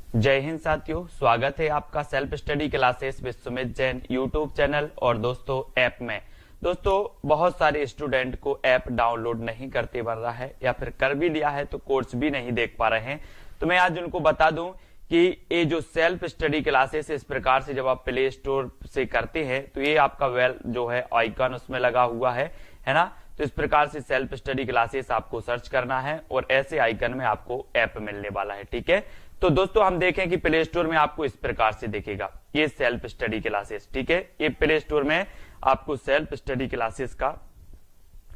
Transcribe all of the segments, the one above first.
जय हिंद साथियों, स्वागत है आपका self study classes Vishwamit Jain YouTube channel और दोस्तों ऐप में। दोस्तों बहुत सारे स्टूडेंट को ऐप डाउनलोड नहीं करते बन रहा है या फिर कर भी लिया है तो कोर्स भी नहीं देख पा रहे हैं। तो मैं आज उनको बता दूं कि ये जो सेल्फ स्टडी क्लासेस इस प्रकार से जब आप प्ले स्टोर से करते हैं तो ये आपका वेल जो है आइकन उसमें लगा हुआ है ना। तो इस प्रकार से सेल्फ स्टडी क्लासेस आपको सर्च करना है और ऐसे आइकन में आपको ऐप मिलने वाला है। ठीक है, तो दोस्तों हम देखें कि प्ले स्टोर में आपको इस प्रकार से दिखेगा ये सेल्फ स्टडी क्लासेस। ठीक है, ये प्ले स्टोर में आपको सेल्फ स्टडी क्लासेस का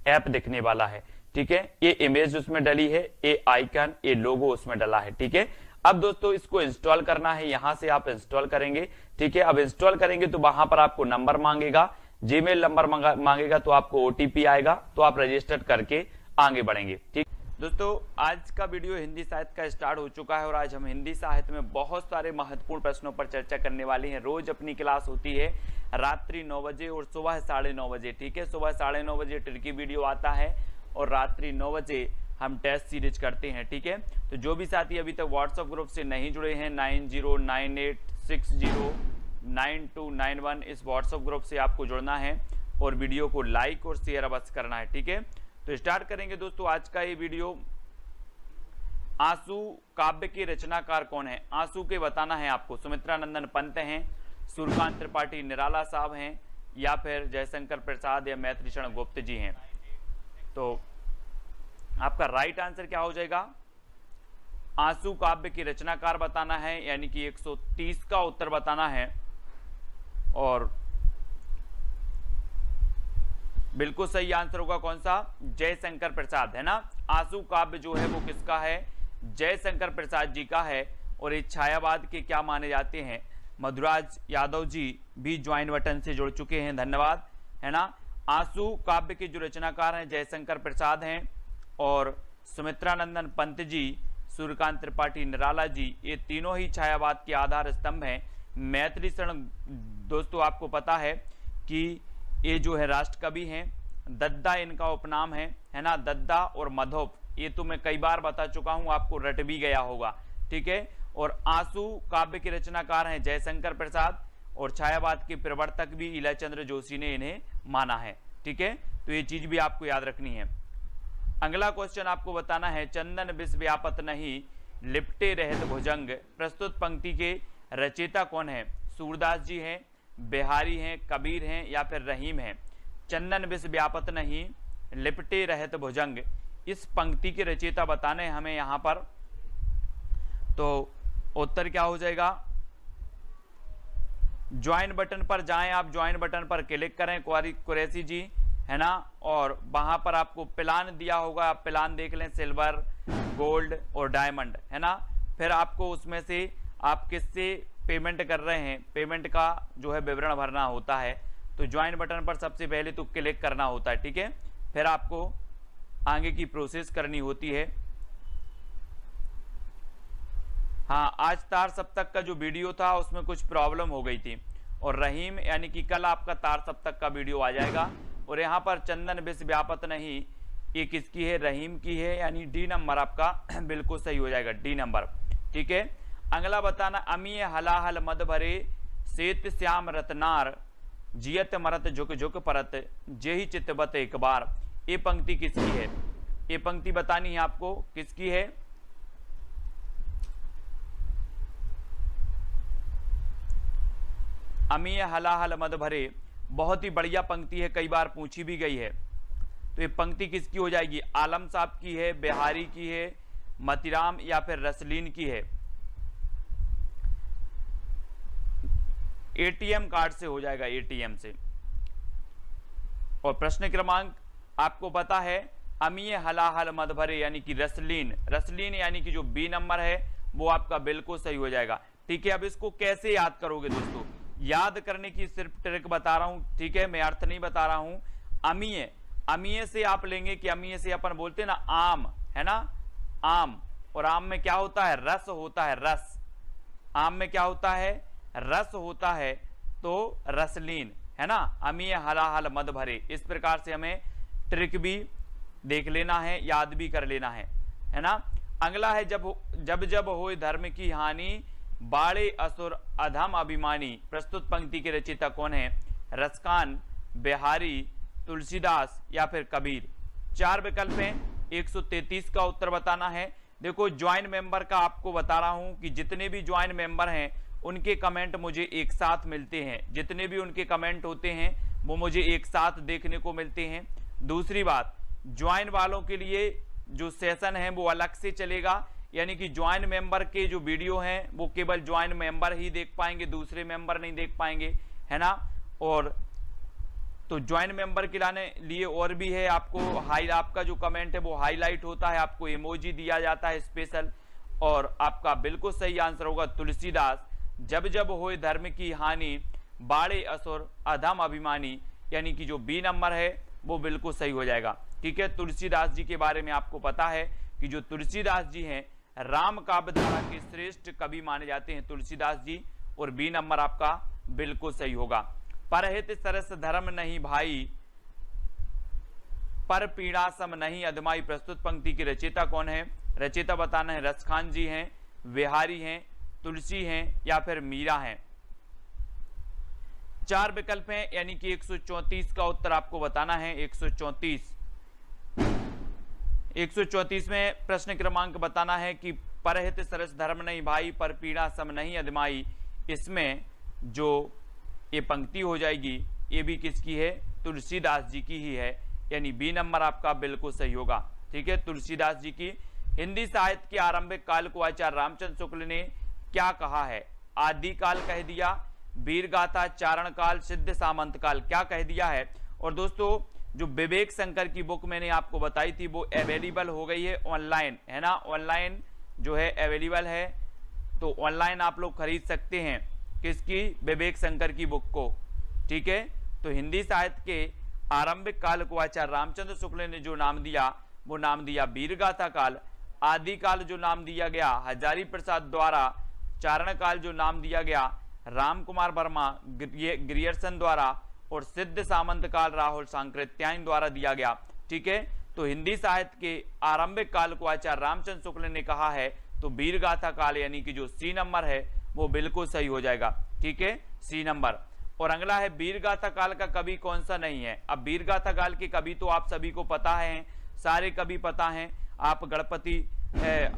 ऐप दिखने वाला है। ठीक है, ये इमेज उसमें डली है, ये आइकन, ये लोगो उसमें डला है। ठीक है, अब दोस्तों इसको इंस्टॉल करना है, यहां से आप इंस्टॉल करेंगे। ठीक है, अब इंस्टॉल करेंगे तो वहां पर आपको नंबर मांगेगा, जीमेल नंबर मांगेगा, तो आपको ओटीपी आएगा, तो आप रजिस्टर करके आगे बढ़ेंगे। ठीक दोस्तों, आज का वीडियो हिंदी साहित्य का स्टार्ट हो चुका है और आज हम हिंदी साहित्य में बहुत सारे महत्वपूर्ण प्रश्नों पर चर्चा करने वाले हैं। रोज अपनी क्लास होती है रात्रि 9 बजे और सुबह 9:30 बजे। ठीक है, सुबह 9:30 बजे ट्रिकी वीडियो आता है और रात्रि 9 बजे हम टेस्ट सीरीज करते हैं। ठीक है, तो जो भी साथी अभी तक व्हाट्सएप ग्रुप से नहीं जुड़े हैं 9098609291 इस व्हाट्सएप ग्रुप से आपको जुड़ना है और वीडियो को लाइक और शेयर अवश्य करना है। ठीक है, तो स्टार्ट करेंगे दोस्तों आज का ये वीडियो। आंसू काव्य के रचनाकार कौन है? आंसू के बताना है आपको। सुमित्रा नंदन पंत हैं, सूर्यकांत त्रिपाठी निराला साहब हैं, या फिर जयशंकर प्रसाद या मैत्रीशरण गुप्त जी हैं। तो आपका राइट आंसर क्या हो जाएगा? आंसू काव्य के रचनाकार बताना है, यानी कि 130 का उत्तर बताना है। और बिल्कुल सही आंसर होगा कौन सा? जयशंकर प्रसाद, है ना। आंसू काव्य जो है वो किसका है? जयशंकर प्रसाद जी का है। और ये छायावाद के क्या माने जाते हैं? मधुराज यादव जी भी ज्वाइन बटन से जुड़ चुके हैं, धन्यवाद, है ना। आंसू काव्य के जो रचनाकार हैं जयशंकर प्रसाद हैं और सुमित्रानंदन पंत जी, सूर्यकांत त्रिपाठी निराला जी, ये तीनों ही छायावाद के आधार स्तंभ हैं। मैत्रीशरण दोस्तों आपको पता है कि ये जो है राष्ट्र कवि हैं, दद्दा इनका उपनाम है ना। दद्दा और मधोप ये तो मैं कई बार बता चुका हूं, आपको रट भी गया होगा। ठीक है, और आंसू काव्य के रचनाकार हैं जयशंकर प्रसाद और छायावाद के प्रवर्तक भी इलाचंद्र जोशी ने इन्हें माना है। ठीक है, तो ये चीज भी आपको याद रखनी है। अगला क्वेश्चन आपको बताना है, चंदन विष व्यापत नहीं लिपटे रहत भुजंग प्रस्तुत पंक्ति के रचयिता कौन है? सूरदास जी हैं, बिहारी हैं, कबीर हैं, या फिर रहीम हैं। चंदन विष व्यापत नहीं लिपटे रहत भुजंग, इस पंक्ति के रचयिता बताने हमें यहां पर। तो उत्तर क्या हो जाएगा? ज्वाइन बटन पर जाएं, आप ज्वाइन बटन पर क्लिक करें कुरैशी जी, है ना। और वहां पर आपको प्लान दिया होगा, आप प्लान देख लें, सिल्वर, गोल्ड और डायमंड, है ना। फिर आपको उसमें से आप किससे पेमेंट कर रहे हैं, पेमेंट का जो है विवरण भरना होता है। तो ज्वाइन बटन पर सबसे पहले तो क्लिक करना होता है। ठीक है, फिर आपको आगे की प्रोसेस करनी होती है। हाँ, आज तार सप्तक का जो वीडियो था उसमें कुछ प्रॉब्लम हो गई थी और रहीम यानी कि कल आपका तार सप्तक का वीडियो आ जाएगा। और यहाँ पर चंदन विष व्यापत नहीं, ये किसकी है? रहीम की है, यानी डी नंबर आपका बिल्कुल सही हो जाएगा, डी नंबर। ठीक है, अगला बताना, अमीय हलाहल मद भरे सेत श्याम रतनार जियत मरत झुक झुक परत जेहि चितबत एक बार, ये पंक्ति किसकी है? ये पंक्ति बतानी है आपको, किसकी है? अमीय हलाहल मद भरे, बहुत ही बढ़िया पंक्ति है, कई बार पूछी भी गई है। तो ये पंक्ति किसकी हो जाएगी? आलम साहब की है, बिहारी की है, मतीराम या फिर रसलीन की है? एटीएम कार्ड से हो जाएगा, एटीएम से। और प्रश्न क्रमांक आपको पता है, अमीय हलाहल मद भरे यानी कि रसलीन, रसलीन यानी कि जो बी नंबर है वो आपका बिल्कुल सही हो जाएगा। ठीक है, अब इसको कैसे याद करोगे दोस्तों? याद करने की सिर्फ ट्रिक बता रहा हूं, ठीक है, मैं अर्थ नहीं बता रहा हूं। अमीय, अमीय से आप लेंगे कि अमीय से अपन बोलते हैं ना आम, है ना, आम। और आम में क्या होता है? रस होता है, रस। आम में क्या होता है? रस होता है, तो रसलीन, है ना। अमीय हलाहल मद भरे, इस प्रकार से हमें ट्रिक भी देख लेना है, याद भी कर लेना है ना। अगला है, जब जब होए धर्म की हानि बाड़े असुर अधम अभिमानी प्रस्तुत पंक्ति के रचयिता कौन है? रसखान, बिहारी, तुलसीदास या फिर कबीर। 4 विकल्प हैं, 133 का उत्तर बताना है। देखो ज्वाइन मेंबर का आपको बता रहा हूं कि जितने भी ज्वाइन मेंबर हैं उनके कमेंट मुझे एक साथ मिलते हैं, जितने भी उनके कमेंट होते हैं वो मुझे एक साथ देखने को मिलते हैं। दूसरी बात, ज्वाइन वालों के लिए जो सेशन है वो अलग से चलेगा, यानी कि ज्वाइन मेंबर के जो वीडियो हैं वो केवल ज्वाइन मेंबर ही देख पाएंगे, दूसरे मेंबर नहीं देख पाएंगे, है ना। और तो ज्वाइन मेंबर के लिए और भी है, आपको आपका जो कमेंट है वो हाईलाइट होता है, आपको इमोजी दिया जाता है स्पेशल। और आपका बिल्कुल सही आंसर होगा तुलसीदास, जब जब होए धर्म की हानि, बाड़े असुर अधम अभिमानी, यानी कि जो बी नंबर है वो बिल्कुल सही हो जाएगा। ठीक है, तुलसीदास जी के बारे में आपको पता है कि जो तुलसीदास जी हैं राम काव्य धारा के श्रेष्ठ कवि माने जाते हैं तुलसीदास जी, और बी नंबर आपका बिल्कुल सही होगा। परहित सरस धर्म नहीं भाई, पर पीड़ा सम नहीं अधमाई प्रस्तुत पंक्ति के रचयिता कौन है? रचयिता बताना है, रसखान जी हैं, बिहारी हैं, तुलसी हैं या फिर मीरा हैं। 4 विकल्प हैं, यानी कि 134 का उत्तर आपको बताना है। 134 में प्रश्न क्रमांक बताना है कि परहित सरस धर्म नहीं भाई, पर पीड़ा सम नहीं अधमाई। इसमें जो ये पंक्ति हो जाएगी ये भी किसकी है? तुलसीदास जी की ही है, यानी बी नंबर आपका बिल्कुल सही होगा। ठीक है, तुलसीदास जी की। हिंदी साहित्य के आरंभिक काल को आचार्य रामचंद्र शुक्ल ने क्या कहा है? आदिकाल कह दिया, वीरगाथा, चारण काल, सिद्ध सामंत काल, क्या कह दिया है? और दोस्तों जो विवेक शंकर की बुक मैंने आपको बताई थी वो अवेलेबल हो गई है ऑनलाइन, है ना। ऑनलाइन जो है अवेलेबल है, तो ऑनलाइन आप लोग खरीद सकते हैं किसकी? विवेक शंकर की बुक को। ठीक है, तो हिंदी साहित्य के आरंभिक काल को आचार्य रामचंद्र शुक्ल ने जो नाम दिया वो नाम दिया वीरगाथा काल। आदिकाल जो नाम दिया गया हजारी प्रसाद द्वारा, चारण काल जो नाम दिया गया राम कुमार वर्मा ग्रियर्सन द्वारा, और सिद्ध सामंत काल राहुल सांकृत्यायन द्वारा दिया गया। ठीक है, तो हिंदी साहित्य के आरंभिक काल को आचार्य रामचंद्र शुक्ल ने कहा है, तो वीरगाथा काल यानी कि जो सी नंबर है वो बिल्कुल सही हो जाएगा। ठीक है, सी नंबर। और अगला है वीरगाथा काल का कवि कौन सा नहीं है? अब वीरगाथा काल के कवि तो आप सभी को पता है, सारे कवि पता हैं। आप गणपति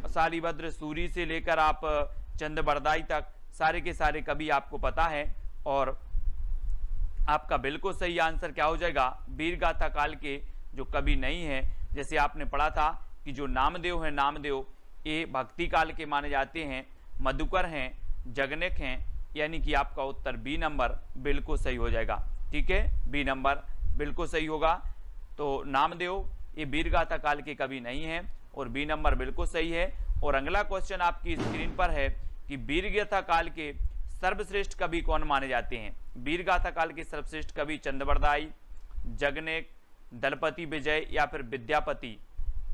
शालिभद्र सूरी से लेकर आप चंद्रबरदाई तक सारे के सारे कवि आपको पता है, और आपका बिल्कुल सही आंसर क्या हो जाएगा? वीरगाथा काल के जो कवि नहीं है, जैसे आपने पढ़ा था कि जो नामदेव है, नामदेव ये भक्ति काल के माने जाते हैं, मधुकर हैं, जगनेक हैं, यानी कि आपका उत्तर बी नंबर बिल्कुल सही हो जाएगा। ठीक है, बी नंबर बिल्कुल सही होगा। तो नामदेव ये वीरगाथा काल के कवि नहीं है, और बी नंबर बिल्कुल सही है। और अगला क्वेश्चन आपकी स्क्रीन पर है कि वीरगाथा काल के सर्वश्रेष्ठ कवि कौन माने जाते हैं? वीरगाथा काल के सर्वश्रेष्ठ कवि चंद्रबरदाई, जगनेक, दलपति विजय या फिर विद्यापति,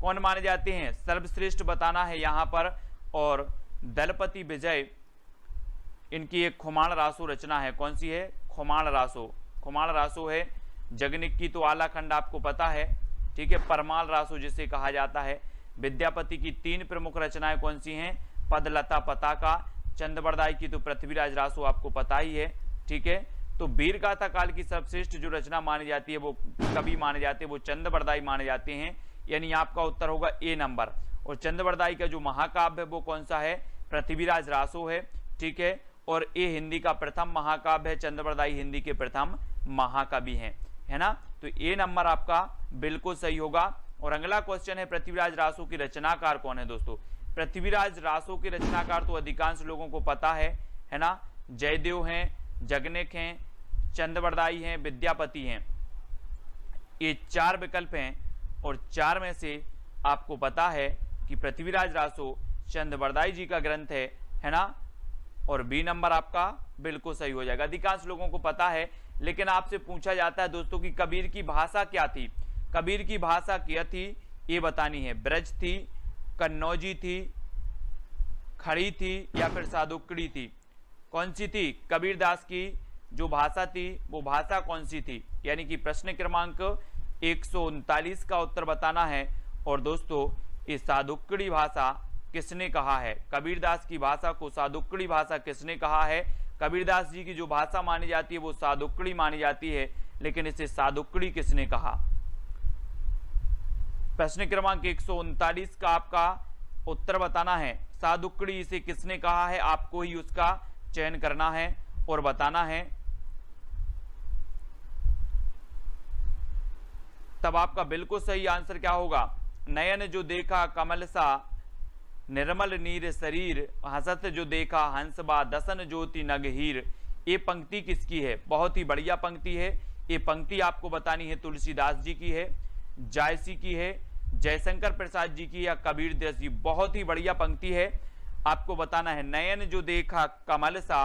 कौन माने जाते हैं? सर्वश्रेष्ठ बताना है यहाँ पर। और दलपति विजय, इनकी एक खुमाण रासो रचना है, कौन सी है? खुमाण रासो, खुमाण रासो है। जगनेक की तो आलाखंड आपको पता है, ठीक है, परमाल रासो जिसे कहा जाता है। विद्यापति की 3 प्रमुख रचनाएं कौन सी हैं? पदलता, पताका। चंद्रबरदाई की तो पृथ्वीराज रासो आपको पता ही है। ठीक है, तो वीरगाथा काल की सर्वश्रेष्ठ जो रचना मानी जाती है, वो कवि माने जाते हैं, वो चंद्रबरदाई माने जाते हैं, यानी आपका उत्तर होगा ए नंबर। और चंद्रबरदाई का जो महाकाव्य है वो कौन सा है? पृथ्वीराज रासो है। ठीक है, और ये हिंदी का प्रथम महाकाव्य है, चंद्रबरदाई हिंदी के प्रथम महाकवि हैं, है ना। तो ए नंबर आपका बिल्कुल सही होगा। और अगला क्वेश्चन है पृथ्वीराज रासो की रचनाकार कौन है? दोस्तों पृथ्वीराज रासो के रचनाकार तो अधिकांश लोगों को पता है ना। जयदेव हैं, जगनेक हैं, चंद्रबरदाई हैं, विद्यापति हैं। ये 4 विकल्प हैं, और 4 में से आपको पता है कि पृथ्वीराज रासो चंद्रबरदाई जी का ग्रंथ है ना। और बी नंबर आपका बिल्कुल सही हो जाएगा। अधिकांश लोगों को पता है, लेकिन आपसे पूछा जाता है दोस्तों कि कबीर की भाषा क्या थी? कबीर की भाषा क्या थी ये बतानी है। ब्रज थी, कन्नौजी थी, खड़ी थी या फिर सादुकड़ी थी? कौन सी थी? कबीरदास की जो भाषा थी वो भाषा कौन सी थी? यानी कि प्रश्न क्रमांक 139 का उत्तर बताना है। और दोस्तों ये सादुकड़ी भाषा किसने कहा है? कबीरदास की भाषा को सादुक्कड़ी भाषा किसने कहा है? कबीरदास जी की जो भाषा मानी जाती है वो सादुक्कड़ी मानी जाती है, लेकिन इसे सादुक्कड़ी किसने कहा? प्रश्न क्रमांक 139 का आपका उत्तर बताना है। सादुक्कड़ी इसे किसने कहा है? आपको ही उसका चयन करना है और बताना है। तब आपका बिल्कुल सही आंसर क्या होगा? नयन जो देखा कमल सा निर्मल नीर शरीर, हसत जो देखा हंस बा दसन ज्योति नग हीर। ये पंक्ति किसकी है? बहुत ही बढ़िया पंक्ति है। ये पंक्ति आपको बतानी है तुलसीदास जी की है, जायसी की है, जयशंकर प्रसाद जी की या कबीरदास जी। बहुत ही बढ़िया पंक्ति है, आपको बताना है। नयन जो देखा कमल सा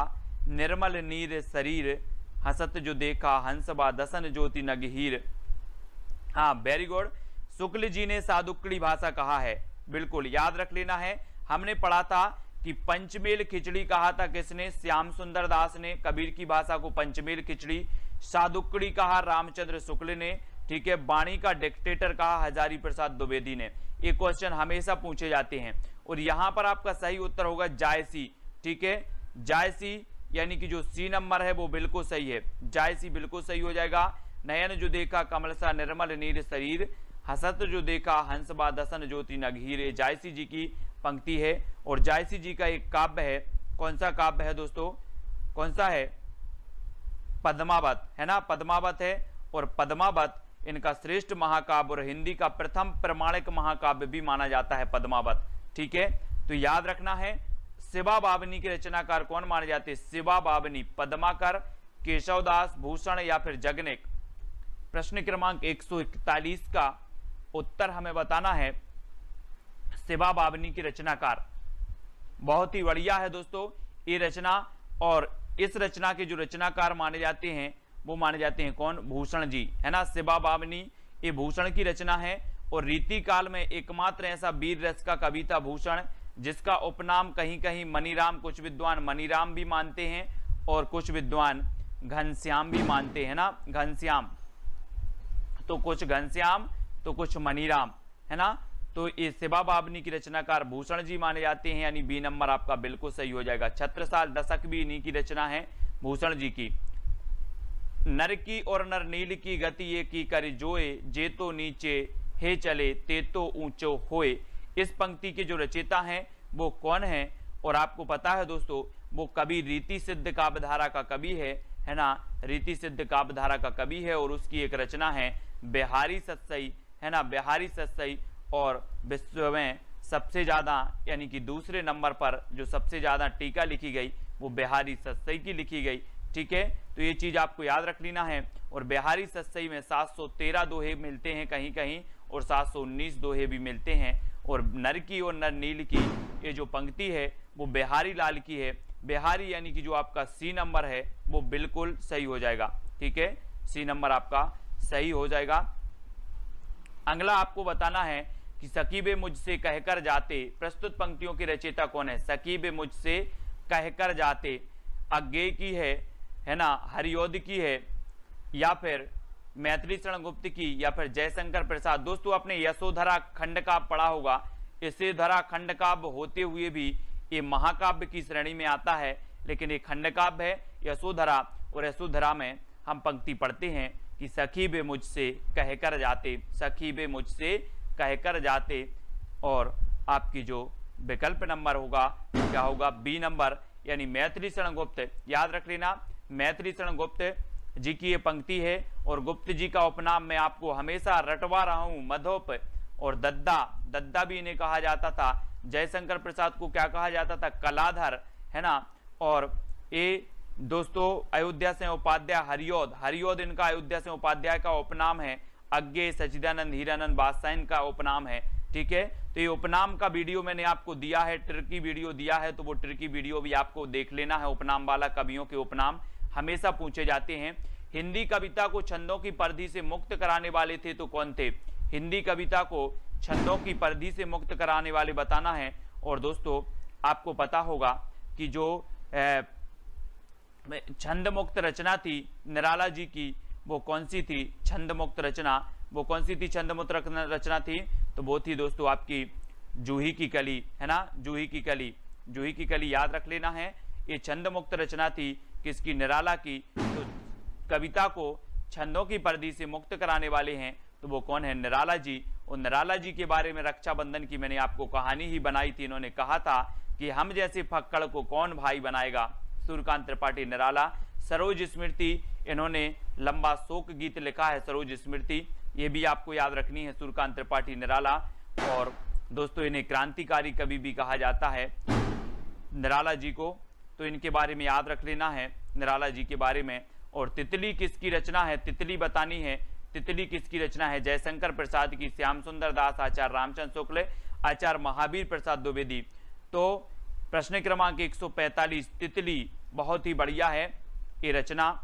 निर्मल नीर शरीर, हसत जो देखा हंस बा दसन ज्योति नग हीर। हाँ, वेरी गुड। शुक्ल जी ने सादुक्कड़ी भाषा कहा है, बिल्कुल याद रख लेना है। हमने पढ़ा था कि पंचमेल खिचड़ी कहा था किसने? श्याम सुंदर दास ने। कबीर की भाषा को पंचमेल खिचड़ी। सादुक्कड़ी कहा रामचंद्र शुक्ल ने, ठीक है। बाणी का डिक्टेटर कहा हजारी प्रसाद द्विवेदी ने। ये क्वेश्चन हमेशा पूछे जाते हैं और यहां पर आपका सही उत्तर होगा जायसी, ठीक है। जायसी यानी कि जो सी नंबर है वो बिल्कुल सही है, जायसी बिल्कुल सही हो जाएगा। नयन जो देखा कमल सा निर्मल नीर शरीर, हसत जो देखा हंस बा दसन ज्योति नग हीर, जायसी जी की पंक्ति है। और जायसी जी का एक काव्य है, कौन सा काव्य है दोस्तों? कौन सा है? पद्मावत, है ना, पद्मावत है। और पद्मावत इनका श्रेष्ठ महाकाव्य और हिंदी का प्रथम प्रमाणिक महाकाव्य भी माना जाता है पद्मावत, ठीक है। तो याद रखना है, शिवा बावनी के रचनाकार कौन माने जाते हैं? शिवा बावनी, पद्माकर, केशवदास, भूषण या फिर जगनेक। प्रश्न क्रमांक 141 का उत्तर हमें बताना है। शिवा बावनी की रचनाकार, बहुत ही बढ़िया है दोस्तों ये रचना। और इस रचना के जो रचनाकार माने जाते हैं वो माने जाते हैं कौन? भूषण जी, है ना। शिवा बावनी ये भूषण की रचना है। और रीति काल में एकमात्र ऐसा वीर रस का कवि था भूषण, जिसका उपनाम कहीं कहीं मनीराम, कुछ विद्वान मनीराम भी मानते हैं और कुछ विद्वान घनश्याम भी मानते हैं ना, घनश्याम। तो कुछ घनश्याम तो कुछ मनीराम, है ना। तो ये शिवा बावनी की रचनाकार भूषण जी माने जाते हैं, यानी बी नंबर आपका बिल्कुल सही हो जाएगा। छत्रसाल दशक भी इन्हीं की रचना है, भूषण जी की। नर की और नर नील की गति ये की कर जोए, जे तो नीचे हे चले ते तो ऊंचो होए। इस पंक्ति के जो रचयिता हैं वो कौन है? और आपको पता है दोस्तों, वो कवि रीति सिद्ध काव्यधारा का कवि है ना, रीति सिद्ध काव्यधारा का कवि है। और उसकी एक रचना है बिहारी सतसई, है ना, बिहारी सतसई। और विश्व में सबसे ज्यादा यानी कि दूसरे नंबर पर जो सबसे ज्यादा टीका लिखी गई वो बिहारी सतसई की लिखी गई, ठीक है। तो ये चीज आपको याद रख लेना है। और बिहारी सतसई में 713 दोहे मिलते हैं कहीं कहीं और 719 दोहे भी मिलते हैं। और नर की और नर नील की ये जो पंक्ति है वो बिहारी लाल की है। बिहारी यानी कि जो आपका सी नंबर है वो बिल्कुल सही हो जाएगा, ठीक है। सी नंबर आपका सही हो जाएगा। अगला आपको बताना है कि सकीबे मुझसे कहकर जाते, प्रस्तुत पंक्तियों के रचयिता कौन है? सकीबे मुझसे कहकर जाते अज्ञेय की है ना, हरियोध की है, या फिर मैथिली शरण गुप्त की, या फिर जयशंकर प्रसाद। दोस्तों आपने यशोधरा खंड का पढ़ा होगा। यशोधरा खंड काव्य होते हुए भी ये महाकाव्य की श्रेणी में आता है, लेकिन ये खंड काव्य है यशोधरा। और यशोधरा में हम पंक्ति पढ़ते हैं कि सखी बे मुझसे कहकर जाते, सखी बे मुझसे कहकर जाते। और आपकी जो विकल्प नंबर होगा क्या होगा? बी नंबर, यानी मैथिली शरण गुप्त। याद रख लेना, मैथिली शरण गुप्त जी की ये पंक्ति है। और गुप्त जी का उपनाम मैं आपको हमेशा रटवा रहा हूं, मधोप और दद्दा, दद्दा भी इन्हें कहा जाता था। जयशंकर प्रसाद को क्या कहा जाता था? कलाधर, है ना। और ये दोस्तों अयोध्या से उपाध्याय हरियोध, हरियोध इनका अयोध्या से उपाध्याय का उपनाम है। अज्ञेय, सच्चिदानंद, हीरानंद बादशाह इनका उपनाम है, ठीक है। तो ये उपनाम का वीडियो मैंने आपको दिया है, ट्रिकी वीडियो दिया है, तो वो ट्रिकी वीडियो भी आपको देख लेना है। उपनाम वाला, कवियों के उपनाम हमेशा पूछे जाते हैं। हिंदी कविता को छंदों की परिधि से मुक्त कराने वाले थे तो कौन थे? हिंदी कविता को छंदों की परिधि से मुक्त कराने वाले बताना है। और दोस्तों आपको पता होगा कि जो छंद मुक्त रचना थी निराला जी की, वो कौन सी थी? छंद मुक्त रचना वो कौन सी थी? छंद मुक्त रचना थी तो वो थी दोस्तों आपकी जूही की कली, है ना, जूही की कली, जूही की कली याद रख लेना है। ये छंद मुक्त रचना थी किसकी? निराला की। तो कविता को छंदों की परिधि से मुक्त कराने वाले हैं तो वो कौन है? निराला जी। और निराला जी के बारे में रक्षाबंधन की मैंने आपको कहानी ही बनाई थी। इन्होंने कहा था कि हम जैसे फक्कड़ को कौन भाई बनाएगा, सूर्यकांत त्रिपाठी निराला। सरोज स्मृति, इन्होंने लंबा शोक गीत लिखा है, सरोज स्मृति, ये भी आपको याद रखनी है, सूर्यकांत त्रिपाठी निराला। और दोस्तों इन्हें क्रांतिकारी कवि भी कहा जाता है निराला जी को, तो इनके बारे में याद रख लेना है निराला जी के बारे में। और तितली किसकी रचना है? तितली बतानी है। तितली किसकी रचना है? जयशंकर प्रसाद की, श्याम सुंदर दास, आचार्य रामचंद्र शुक्ल, आचार्य महावीर प्रसाद द्विवेदी। तो प्रश्न क्रमांक 145 तितली, बहुत ही बढ़िया है ये रचना।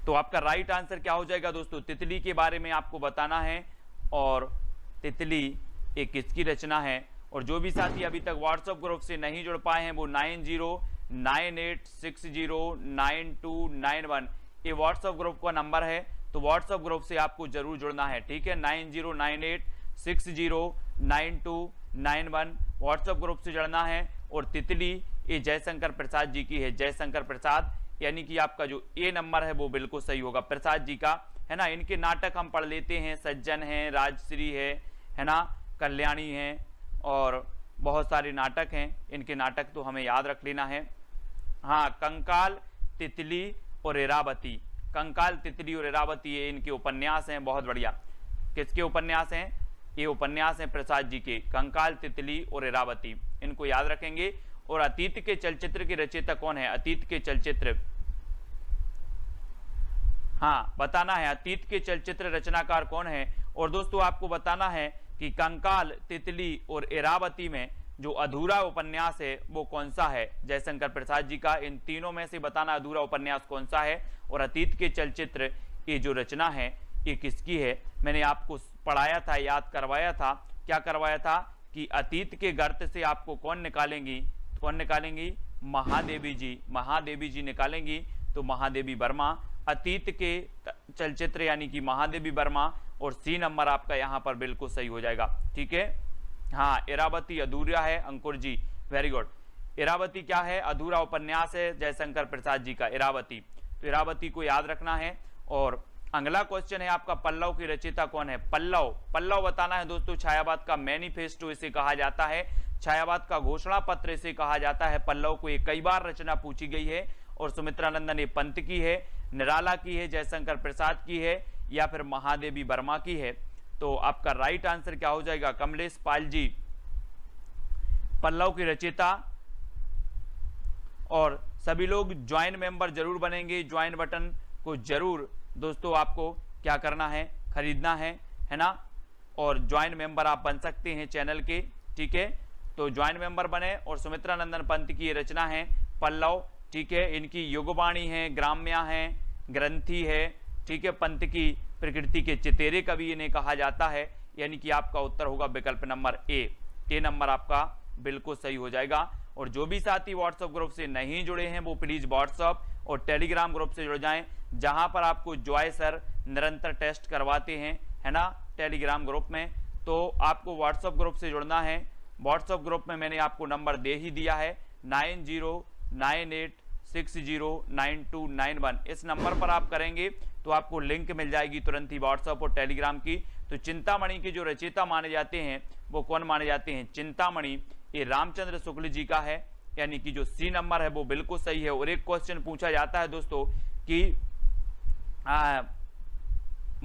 तो आपका राइट आंसर क्या हो जाएगा दोस्तों? तितली के बारे में आपको बताना है और तितली एक किसकी रचना है। और जो भी साथी अभी तक व्हाट्सएप ग्रुप से नहीं जुड़ पाए हैं वो 9098609291 ये व्हाट्सएप ग्रुप का नंबर है, तो व्हाट्सएप ग्रुप से आपको जरूर जुड़ना है, ठीक है। 9098609291 व्हाट्सएप ग्रुप से जुड़ना है। और तितली ये जयशंकर प्रसाद जी की है, जयशंकर प्रसाद, यानी कि आपका जो ए नंबर है वो बिल्कुल सही होगा, प्रसाद जी का, है ना। इनके नाटक हम पढ़ लेते हैं, सज्जन है, राजश्री है ना, कल्याणी है, और बहुत सारे नाटक हैं इनके। नाटक तो हमें याद रख लेना है। हाँ, कंकाल, तितली और इरावती, कंकाल, तितली और इरावती ये इनके उपन्यास हैं, बहुत बढ़िया। किसके उपन्यास हैं? ये उपन्यास हैं प्रसाद जी के, कंकाल, तितली और इरावती, इनको याद रखेंगे। और अतीत के चलचित्र के रचयिता कौन है? अतीत के चलचित्र, हाँ बताना है, अतीत के चलचित्र रचनाकार कौन है। और दोस्तों आपको बताना है कि कंकाल, तितली और इरावती में जो अधूरा उपन्यास है वो कौन सा है? जयशंकर प्रसाद जी का। इन तीनों में से बताना अधूरा उपन्यास कौन सा है। और अतीत के चलचित्र ये जो रचना है ये किसकी है? मैंने आपको पढ़ाया था, याद करवाया था, क्या करवाया था कि अतीत के गर्त से आपको कौन निकालेंगी? कौन निकालेंगी? महादेवी जी, महादेवी जी निकालेंगी। तो महादेवी वर्मा, अतीत के चलचित्र यानी कि महादेवी वर्मा। और सी नंबर आपका यहाँ पर बिल्कुल सही हो जाएगा, ठीक है। हाँ, इरावती अधूरा है, अंकुर जी, वेरी गुड। इरावती क्या है? अधूरा उपन्यास है जयशंकर प्रसाद जी का, इरावती। तो इरावती को याद रखना है। और अगला क्वेश्चन है आपका, पल्लव की रचयिता कौन है? पल्लव, पल्लव बताना है दोस्तों। छायावाद का मैनिफेस्टो इसे कहा जाता है, छायावाद का घोषणा पत्र इसे कहा जाता है। पल्लव को ये कई बार रचना पूछी गई है। और सुमित्रानंदन ये पंत की है, निराला की है, जयशंकर प्रसाद की है, या फिर महादेवी वर्मा की है। तो आपका राइट आंसर क्या हो जाएगा? कमलेश पाल जी, पल्लव की रचयिता। और सभी लोग ज्वाइन मेंबर जरूर बनेंगे, ज्वाइन बटन को जरूर दोस्तों आपको क्या करना है? खरीदना है ना। और ज्वाइन मेंबर आप बन सकते हैं चैनल के, ठीक है। तो ज्वाइन मेंबर बने। और सुमित्रानंदन पंत की ये रचना है पल्लव, ठीक है। इनकी युगवाणी है, ग्राम्या है, ग्रंथि है, ठीक है। पंत की प्रकृति के चितेरे कवि इन्हें कहा जाता है, यानी कि आपका उत्तर होगा विकल्प नंबर ए नंबर आपका बिल्कुल सही हो जाएगा। और जो भी साथी व्हाट्सएप ग्रुप से नहीं जुड़े हैं वो प्लीज व्हाट्सएप और टेलीग्राम ग्रुप से जुड़ जाएं, जहां पर आपको जॉय सर निरंतर टेस्ट करवाते हैं, है ना, टेलीग्राम ग्रुप में। तो आपको व्हाट्सएप ग्रुप से जुड़ना है। व्हाट्सएप ग्रुप में मैंने आपको नंबर दे ही दिया है, 9098609291। इस नंबर पर आप करेंगे तो आपको लिंक मिल जाएगी तुरंत ही व्हाट्सएप और टेलीग्राम की। तो चिंतामणि के जो रचयिता माने जाते हैं वो कौन माने जाते हैं? चिंतामणि ये रामचंद्र शुक्ल जी का है, यानी कि जो सी नंबर है वो बिल्कुल सही है। और एक क्वेश्चन पूछा जाता है दोस्तों कि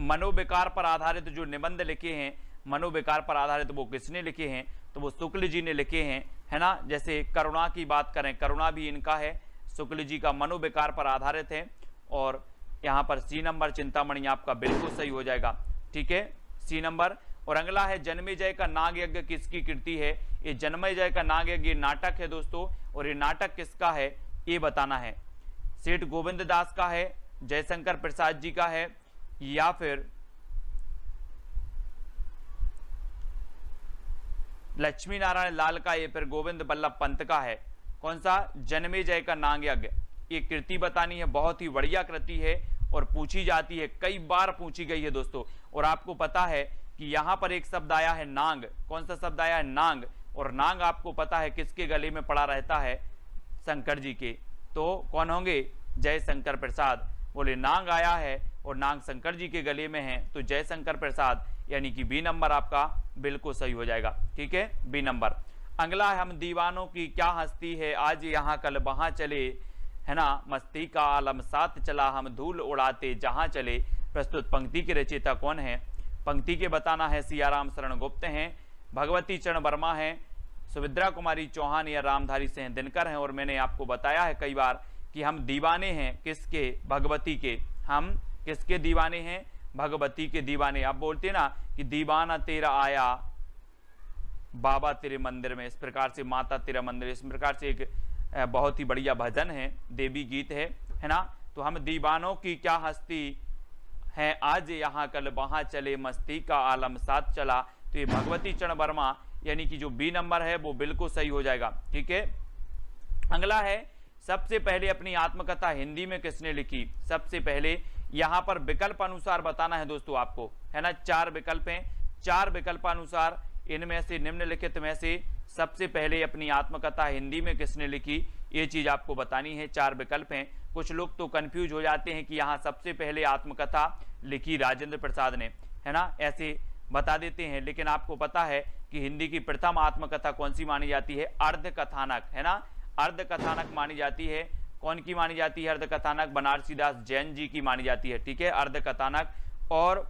मनोविकार पर आधारित जो निबंध लिखे हैं, मनोविकार पर आधारित वो किसने लिखे हैं? तो वो शुक्ल जी ने लिखे हैं, है ना। जैसे करुणा की बात करें, करुणा भी इनका है, शुक्ल जी का, मनोविकार पर आधारित है। और यहाँ पर सी नंबर चिंतामणि आपका बिल्कुल सही हो जाएगा, ठीक है, सी नंबर। और अगला है जन्मेजय का नाग यज्ञ किसकी कृति है? ये जन्मेजय का नाग यज्ञ नाटक है दोस्तों। और ये नाटक किसका है ये बताना है। सेठ गोविंद दास का है, जयशंकर प्रसाद जी का है, या फिर लक्ष्मी नारायण लाल का, ये फिर गोविंद बल्लभ पंत का है। कौन सा? जन्मेजय का नाग यज्ञ। ये कृति बतानी है, बहुत ही बढ़िया कृति है और पूछी जाती है, कई बार पूछी गई है दोस्तों। और आपको पता है कि यहां पर एक शब्द आया है नांग। कौन सा शब्द आया है? नांग। और नांग आपको पता है किसके गले में पड़ा रहता है? शंकर जी के। तो कौन होंगे? जयशंकर प्रसाद। बोले नांग आया है और नांग शंकर जी के गले में है, तो जयशंकर प्रसाद, यानी कि बी नंबर आपका बिल्कुल सही हो जाएगा। ठीक है, बी नंबर। अगला है, हम दीवानों की क्या हस्ती है, आज यहाँ कल वहां चले, है ना, मस्ती का आलम साथ चला, हम धूल उड़ाते जहां चले। प्रस्तुत पंक्ति के रचयिता कौन है? पंक्ति के बताना है। सियाराम शरण गुप्त हैं, भगवती चरण वर्मा हैं, सुभद्रा कुमारी चौहान या रामधारी सिंह दिनकर हैं। और मैंने आपको बताया है कई बार कि हम दीवाने हैं किसके? भगवती के। हम किसके दीवाने हैं? भगवती के दीवाने। आप बोलते हैं ना कि दीवाना तेरा आया बाबा तेरे मंदिर में, इस प्रकार से माता तेरा मंदिर, इस प्रकार से एक बहुत ही बढ़िया भजन है, देवी गीत है ना। तो हम दीवानों की क्या हस्ती है, आज यहाँ कल वहां चले, मस्ती का आलम साथ चला। तो ये भगवती चरण वर्मा, यानी कि जो बी नंबर है वो बिल्कुल सही हो जाएगा। ठीक है, अगला है, सबसे पहले अपनी आत्मकथा हिंदी में किसने लिखी? सबसे पहले यहां पर विकल्प अनुसार बताना है दोस्तों आपको, है ना। 4 विकल्प हैं, 4 विकल्पानुसार इनमें से निम्नलिखित में से सबसे पहले अपनी आत्मकथा हिंदी में किसने लिखी, ये चीज आपको बतानी है। 4 विकल्प हैं। कुछ लोग तो कंफ्यूज हो जाते हैं कि यहाँ सबसे पहले आत्मकथा लिखी राजेंद्र प्रसाद ने, है ना, ऐसे बता देते हैं। लेकिन आपको पता है कि हिंदी की प्रथम आत्मकथा कौन सी मानी जाती है? अर्ध कथानक, है ना, अर्ध कथानक मानी जाती है। कौन की मानी जाती है अर्ध कथानक? बनारसी दास जैन जी की मानी जाती है। ठीक है, अर्ध कथानक। और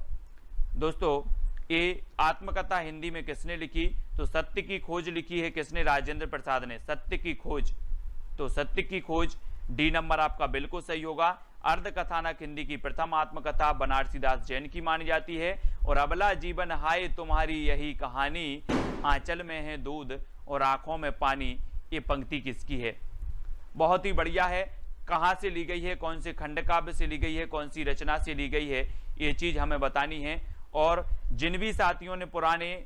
दोस्तों ये आत्मकथा हिंदी में किसने लिखी? तो सत्य की खोज लिखी है किसने? राजेंद्र प्रसाद ने। सत्य की खोज, तो सत्य की खोज डी नंबर आपका बिल्कुल सही होगा। अर्ध कथानक हिंदी की प्रथम आत्मकथा बनारसी दास जैन की मानी जाती है। और अबला जीवन हाय तुम्हारी यही कहानी, आंचल में है दूध और आंखों में पानी, ये पंक्ति किसकी है? बहुत ही बढ़िया है। कहां से ली गई है, कौन से खंड काव्य से ली गई है, कौन सी रचना से ली गई है, ये चीज हमें बतानी है। और जिन भी साथियों ने पुराने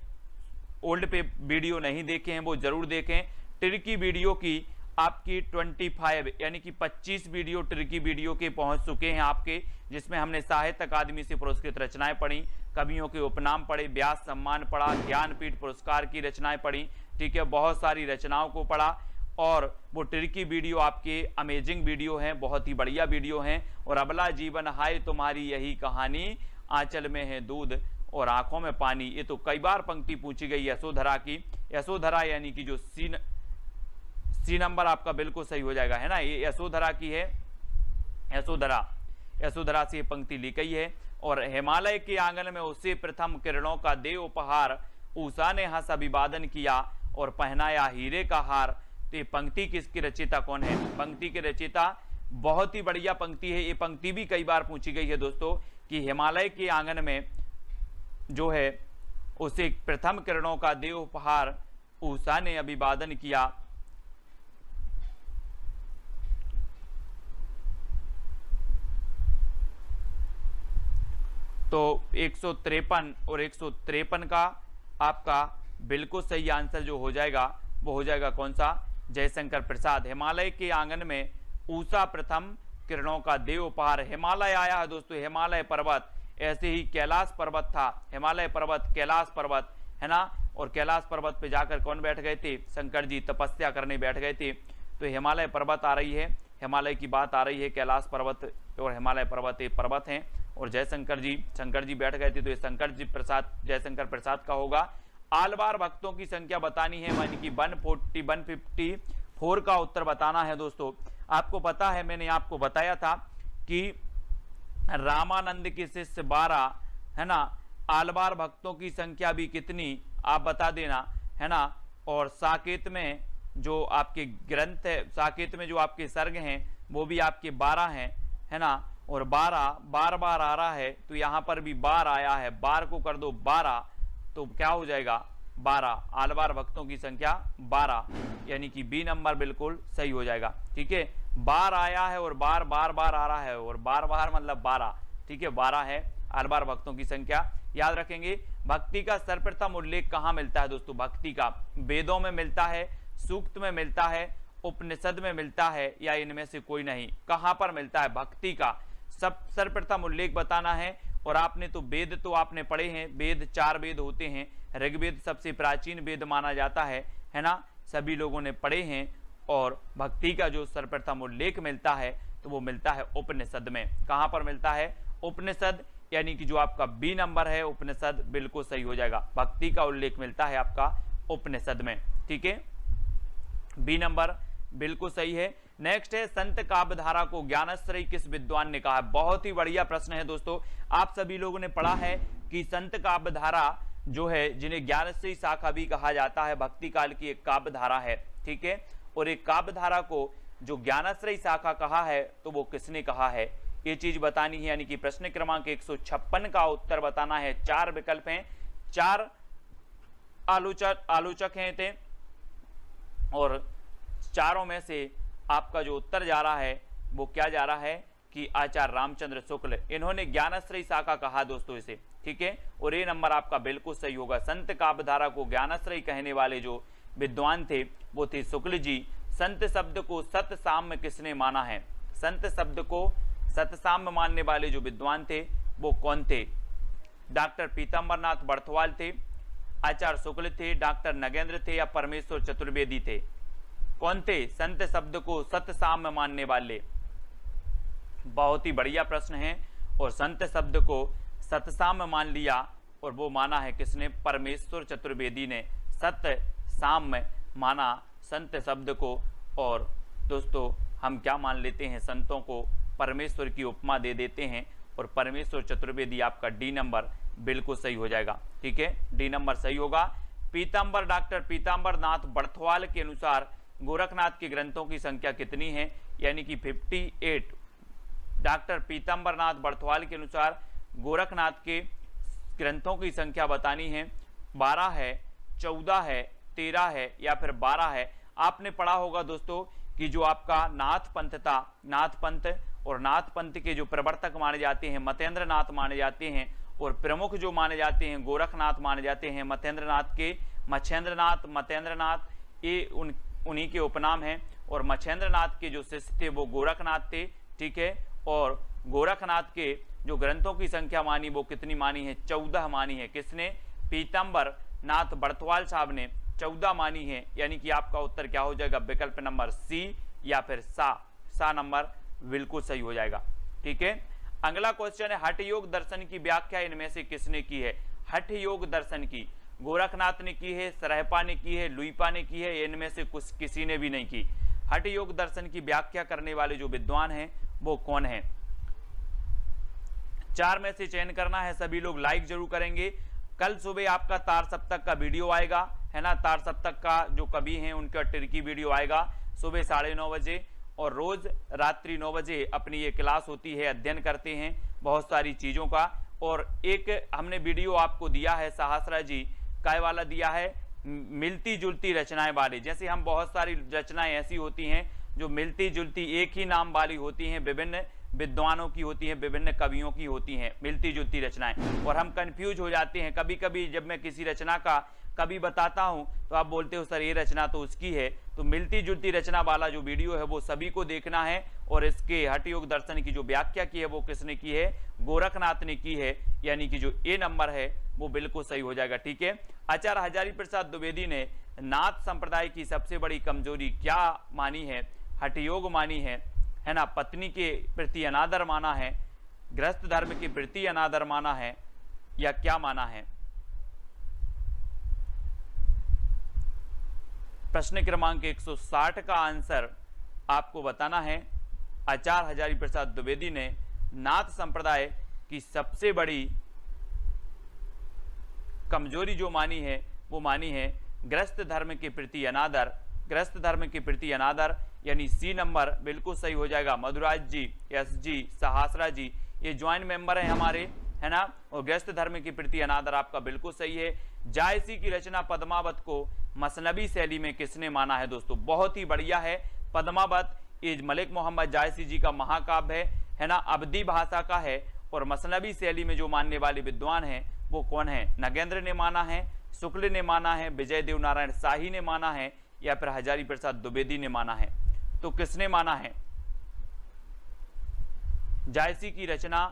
ओल्ड पे वीडियो नहीं देखे हैं वो जरूर देखें। ट्रिकी वीडियो की आपकी 25 यानी कि 25 वीडियो ट्रिकी वीडियो के पहुंच चुके हैं आपके, जिसमें हमने साहित्य अकादमी से पुरस्कृत रचनाएं पढ़ी, कवियों के उपनाम पढ़े, व्यास सम्मान पढ़ा, ज्ञानपीठ पुरस्कार की रचनाएं पढ़ी। ठीक है, बहुत सारी रचनाओं को पढ़ा। और वो ट्रिकी वीडियो आपके अमेजिंग वीडियो हैं, बहुत ही बढ़िया वीडियो हैं। और अबला जीवन हाय तुम्हारी यही कहानी, आंचल में है दूध और आंखों में पानी, ये तो कई बार पंक्ति पूछी गई यशोधरा की। यशोधरा यानी कि जो सी नंबर आपका बिल्कुल सही हो जाएगा, है ना, ये यशोधरा की है। यशोधरा से पंक्ति ली गई है। और हिमालय के आंगन में उसे प्रथम किरणों का दे उपहार, उषा ने हंस अभिवादन किया और पहनाया हीरे का हार। तो ये पंक्ति किसकी रचयिता कौन है? पंक्ति के रचयिता, बहुत ही बढ़िया पंक्ति है। ये पंक्ति भी कई बार पूछी गई है दोस्तों कि हिमालय के आंगन में जो है उसे प्रथम किरणों का दे उपहार, उषा ने अभिवादन किया। तो 153 और 153 का आपका बिल्कुल सही आंसर जो हो जाएगा वो हो जाएगा कौन सा? जयशंकर प्रसाद। हिमालय के आंगन में उषा प्रथम किरणों का दे उपहार। हिमालय आया है दोस्तों, हिमालय पर्वत, ऐसे ही कैलाश पर्वत था, हिमालय पर्वत, कैलाश पर्वत, है ना। और कैलाश पर्वत पे जाकर कौन बैठ गए थे? शंकर जी तपस्या करने बैठ गए थे। तो हिमालय पर्वत आ रही है, हिमालय की बात आ रही है, कैलाश पर्वत और हिमालय पर्वत एक पर्वत हैं। और शंकर जी बैठ गए थे, तो ये शंकर जी प्रसाद, जयशंकर प्रसाद का होगा। आलवार भक्तों की संख्या बतानी है, यानी कि 154 का उत्तर बताना है दोस्तों। आपको पता है, मैंने आपको बताया था कि रामानंद के शिष्य 12, है ना। आलवार भक्तों की संख्या भी कितनी आप बता देना, है ना। और साकेत में जो आपके ग्रंथ है, साकेत में जो आपके सर्ग हैं वो भी आपके 12 हैं, है ना। और 12 बार आ रहा है, तो यहां पर भी 12 आया है, 12 को कर दो 12, तो क्या हो जाएगा? 12। आलवार भक्तों की संख्या 12, यानी कि बी नंबर बिल्कुल सही हो जाएगा। ठीक है, बार आया है और बार आ रहा है, और बार मतलब 12। ठीक है, 12 है आलवार भक्तों की संख्या, याद रखेंगे। भक्ति का सर्वप्रथम उल्लेख कहां मिलता है दोस्तों? भक्ति का वेदों में मिलता है, सूक्त में मिलता है, उपनिषद में मिलता है, या इनमें से कोई नहीं? कहां पर मिलता है भक्ति का सर्वप्रथम उल्लेख बताना है? और आपने तो वेद तो आपने पढ़े हैं, वेद 4 वेद होते हैं, ऋग्वेद सबसे प्राचीन वेद माना जाता है ना, सभी लोगों ने पढ़े हैं। और भक्ति का जो सर्वप्रथम उल्लेख मिलता है तो वो मिलता है उपनिषद में। कहां पर मिलता है? उपनिषद, यानी कि जो आपका बी नंबर है उपनिषद, बिल्कुल सही हो जाएगा। भक्ति का उल्लेख मिलता है आपका उपनिषद में, ठीक है, बी नंबर बिल्कुल सही है। नेक्स्ट है, संत काव्यधारा को ज्ञानाश्रय किस विद्वान ने कहा? बहुत ही बढ़िया प्रश्न है दोस्तों। आप सभी लोगों ने पढ़ा है कि संत काव्यधारा जो है, जिन्हें ज्ञानाश्रय शाखा भी कहा जाता है, भक्ति काल की एक काव्यधारा है, ठीक है। और एक काव्यधारा को जो ज्ञानाश्रय शाखा कहा है तो वो किसने कहा है, ये चीज बतानी है। यानी कि प्रश्न क्रमांक 156 का उत्तर बताना है। 4 विकल्प हैं, 4 आलोचक हैं थे, और चारों में से आपका जो उत्तर जा रहा है वो क्या जा रहा है कि आचार्य रामचंद्र शुक्ल, इन्होंने ज्ञानाश्रय शाखा कहा दोस्तों इसे, ठीक है। और ये नंबर आपका बिल्कुल सही होगा। संत काव्यधारा को ज्ञानाश्रय कहने वाले जो विद्वान थे वो थे शुक्ल जी। संत शब्द को सतसाम्य किसने माना है? संत शब्द को सतसाम्य मानने वाले जो विद्वान थे वो कौन थे? डॉक्टर पीताम्बरनाथ बर्थवाल थे, आचार्य शुक्ल थे, डॉक्टर नगेंद्र थे, या परमेश्वर चतुर्वेदी थे? कौन थे संत शब्द को सतसाम्य मानने वाले? बहुत ही बढ़िया प्रश्न है। और संत शब्द को सतसाम्य मान लिया, और वो माना है किसने? परमेश्वर चतुर्वेदी ने सतसाम्य माना संत शब्द को। और दोस्तों हम क्या मान लेते हैं? संतों को परमेश्वर की उपमा दे देते हैं, और परमेश्वर चतुर्वेदी आपका डी नंबर बिल्कुल सही हो जाएगा, ठीक है, डी नंबर सही होगा। पीताम्बर, डॉक्टर पीताम्बरनाथ बर्थवाल के अनुसार गोरखनाथ के ग्रंथों की संख्या कितनी है? यानी कि 58। डॉक्टर पीताम्बरनाथ बर्थवाल के अनुसार गोरखनाथ के ग्रंथों की संख्या बतानी है। 12 है, 14 है, 13 है, या फिर 12 है। आपने पढ़ा होगा दोस्तों कि जो आपका नाथ पंथ था, नाथ पंथ, और नाथ पंथ के जो प्रवर्तक माने जाते हैं मतेंद्र नाथ माने जाते हैं, और प्रमुख जो माने जाते हैं गोरखनाथ माने जाते हैं। मतेंद्र नाथ के मच्छेंद्रनाथ, मतेंद्रनाथ, ये उन्हीं के उपनाम हैं। और मच्छेंद्रनाथ के जो शिष्य थे वो गोरखनाथ थे, ठीक है। और गोरखनाथ के जो ग्रंथों की संख्या मानी वो कितनी मानी है? 14 मानी है। किसने? पीताम्बर नाथ बर्थवाल साहब ने 14 मानी है। यानी कि आपका उत्तर क्या हो जाएगा? विकल्प नंबर सी या फिर सा नंबर बिल्कुल सही हो जाएगा, ठीक है। अगला क्वेश्चन है, हठ योग दर्शन की व्याख्या इनमें से किसने की है? हठ योग दर्शन की गोरखनाथ ने की है, सरहपा ने की है, लुईपा ने की है, इनमें से कुछ किसी ने भी नहीं की। हठ योग दर्शन की व्याख्या करने वाले जो विद्वान हैं वो कौन है? 4 में से चयन करना है। सभी लोग लाइक जरूर करेंगे। कल सुबह आपका तार सप्तक का वीडियो आएगा, है ना, तार सप्तक का जो कवि हैं उनका टिर्की वीडियो आएगा सुबह 9:30 बजे, और रोज रात्रि 9 बजे अपनी ये क्लास होती है, अध्ययन करते हैं बहुत सारी चीजों का। और एक हमने वीडियो आपको दिया है, सहस्रा जी काय वाला दिया है, मिलती जुलती रचनाएं वाली। जैसे हम बहुत सारी रचनाएं ऐसी होती हैं जो मिलती जुलती एक ही नाम वाली होती हैं, विभिन्न विद्वानों की होती हैं, विभिन्न कवियों की होती हैं मिलती जुलती रचनाएं, और हम कंफ्यूज हो जाते हैं। कभी कभी जब मैं किसी रचना का कभी बताता हूं तो आप बोलते हो सर ये रचना तो उसकी है। तो मिलती जुलती रचना वाला जो वीडियो है वो सभी को देखना है। और इसके हठ योग दर्शन की जो व्याख्या की है वो किसने की है? गोरखनाथ ने की है। यानी कि जो ए नंबर है वो बिल्कुल सही हो जाएगा, ठीक है। आचार्य हजारी प्रसाद द्विवेदी ने नाथ संप्रदाय की सबसे बड़ी कमजोरी क्या मानी है? हठ योग मानी है ना, पत्नी के प्रति अनादर माना है, गृहस्थ धर्म के प्रति अनादर माना है, या क्या माना है? प्रश्न क्रमांक 160 का आंसर आपको बताना है। आचार्य हजारी प्रसाद द्विवेदी ने नाथ संप्रदाय की सबसे बड़ी कमजोरी जो मानी है वो मानी है गृहस्थ धर्म के प्रति अनादर। गृहस्थ धर्म के प्रति अनादर यानी सी नंबर बिल्कुल सही हो जाएगा। मधुराज जी, एस जी, सहस्रा जी ये ज्वाइंट मेंबर हैं हमारे, है ना। और गृहस्थ धर्म के प्रति अनादर आपका बिल्कुल सही है। जायसी की रचना पद्मावत को मसनबी शैली में किसने माना है? दोस्तों बहुत ही बढ़िया है। पद्मावत ये मलिक मोहम्मद जायसी जी का महाकाव्य है ना, अवधी भाषा का है। और मसनबी शैली में जो मानने वाले विद्वान हैं वो कौन है? नगेंद्र ने माना है, शुक्ल ने माना है, विजय देव नारायण शाही ने माना है, या फिर हजारी प्रसाद द्विवेदी ने माना है? तो किसने माना है? जायसी की रचना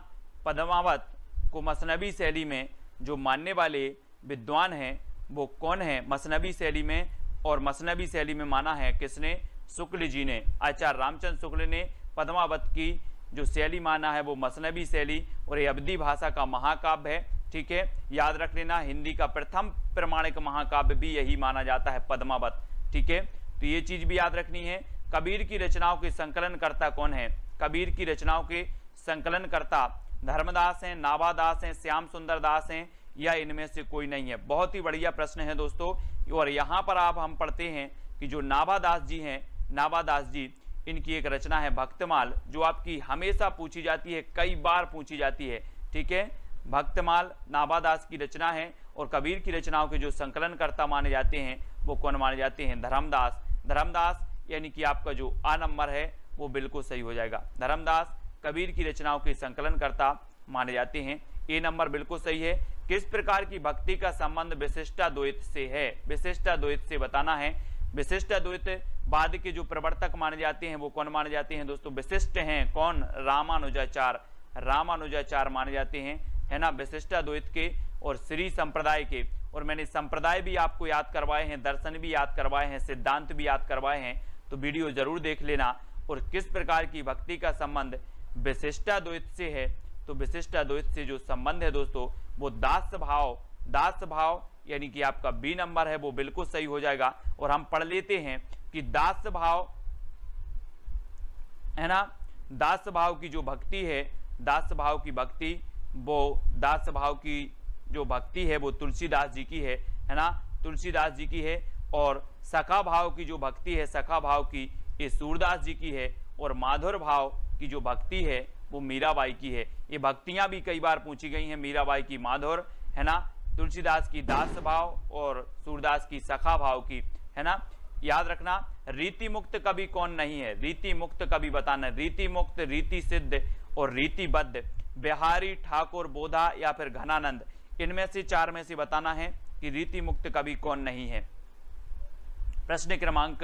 पद्मावत को मसनवी शैली में जो मानने वाले विद्वान हैं वो कौन है मसनवी शैली में, और मसनवी शैली में माना है किसने, शुक्ल जी ने, आचार्य रामचंद्र शुक्ल ने पद्मावत की जो शैली माना है वो मसनवी शैली, और ये अवधी भाषा का महाकाव्य है। ठीक है, याद रख लेना, हिंदी का प्रथम प्रमाणिक महाकाव्य भी यही माना जाता है, पद्मावत। ठीक है, तो ये चीज भी याद रखनी है। कबीर की रचनाओं के संकलनकर्ता कौन है, कबीर की रचनाओं के संकलनकर्ता धर्मदास हैं, नाभादास हैं, श्याम सुंदर दास हैं, या इनमें से कोई नहीं है। बहुत ही बढ़िया प्रश्न है दोस्तों। और यहाँ पर आप हम पढ़ते हैं कि जो नाभादास जी हैं, नाभादास जी, इनकी एक रचना है भक्तमाल, जो आपकी हमेशा पूछी जाती है, कई बार पूछी जाती है। ठीक है, भक्तमाल नाभादास की रचना है। और कबीर की रचनाओं के जो संकलनकर्ता माने जाते हैं वो कौन माने जाते हैं, धर्मदास। धर्मदास यानी कि आपका जो आ नंबर है वो बिल्कुल सही हो जाएगा। धर्मदास कबीर की रचनाओं के संकलनकर्ता माने जाते हैं। ए नंबर बिल्कुल सही है। किस प्रकार की भक्ति का संबंध विशिष्टाद्वैत से है, विशिष्टाद्वैत से बताना है। विशिष्टाद्वैत बाद के जो प्रवर्तक माने जाते हैं वो कौन माने जाते हैं दोस्तों, विशिष्ट हैं कौन, रामानुजाचार्य, रामानुजाचार्य माने जाते हैं, है ना, विशिष्टाद्वैत के और श्री संप्रदाय के। और मैंने संप्रदाय भी आपको याद करवाए हैं, दर्शन भी याद करवाए हैं, सिद्धांत भी याद करवाए हैं, तो वीडियो जरूर देख लेना। और किस प्रकार की भक्ति का संबंध विशिष्टाद्वैत से है, तो विशिष्टाद्वैत से जो संबंध है दोस्तों वो दास भाव, दास भाव यानी कि आपका बी नंबर है वो बिल्कुल सही हो जाएगा। और हम पढ़ लेते हैं कि दास भाव, है ना, दास भाव की जो भक्ति है, दास भाव की भक्ति, वो दास भाव की जो भक्ति है वो तुलसीदास जी की है ना, तुलसीदास जी की है। और सखा भाव की जो भक्ति है, सखा भाव की, ये सूरदास जी की है। और माधुर भाव की जो भक्ति है वो मीराबाई की है। ये भक्तियां भी कई बार पूछी गई हैं, मीराबाई की माधुर, है ना, तुलसीदास की दास भाव और सूरदास की सखा भाव की, है ना। याद रखना, रीति मुक्त कवि कौन नहीं है, रीति मुक्त कवि बताना, रीति मुक्त, रीति सिद्ध और रीतिबद्ध, बिहारी, ठाकुर, बोधा या फिर घनानंद, इनमें से चार में से बताना है कि रीति मुक्त कवि कौन नहीं है। प्रश्न क्रमांक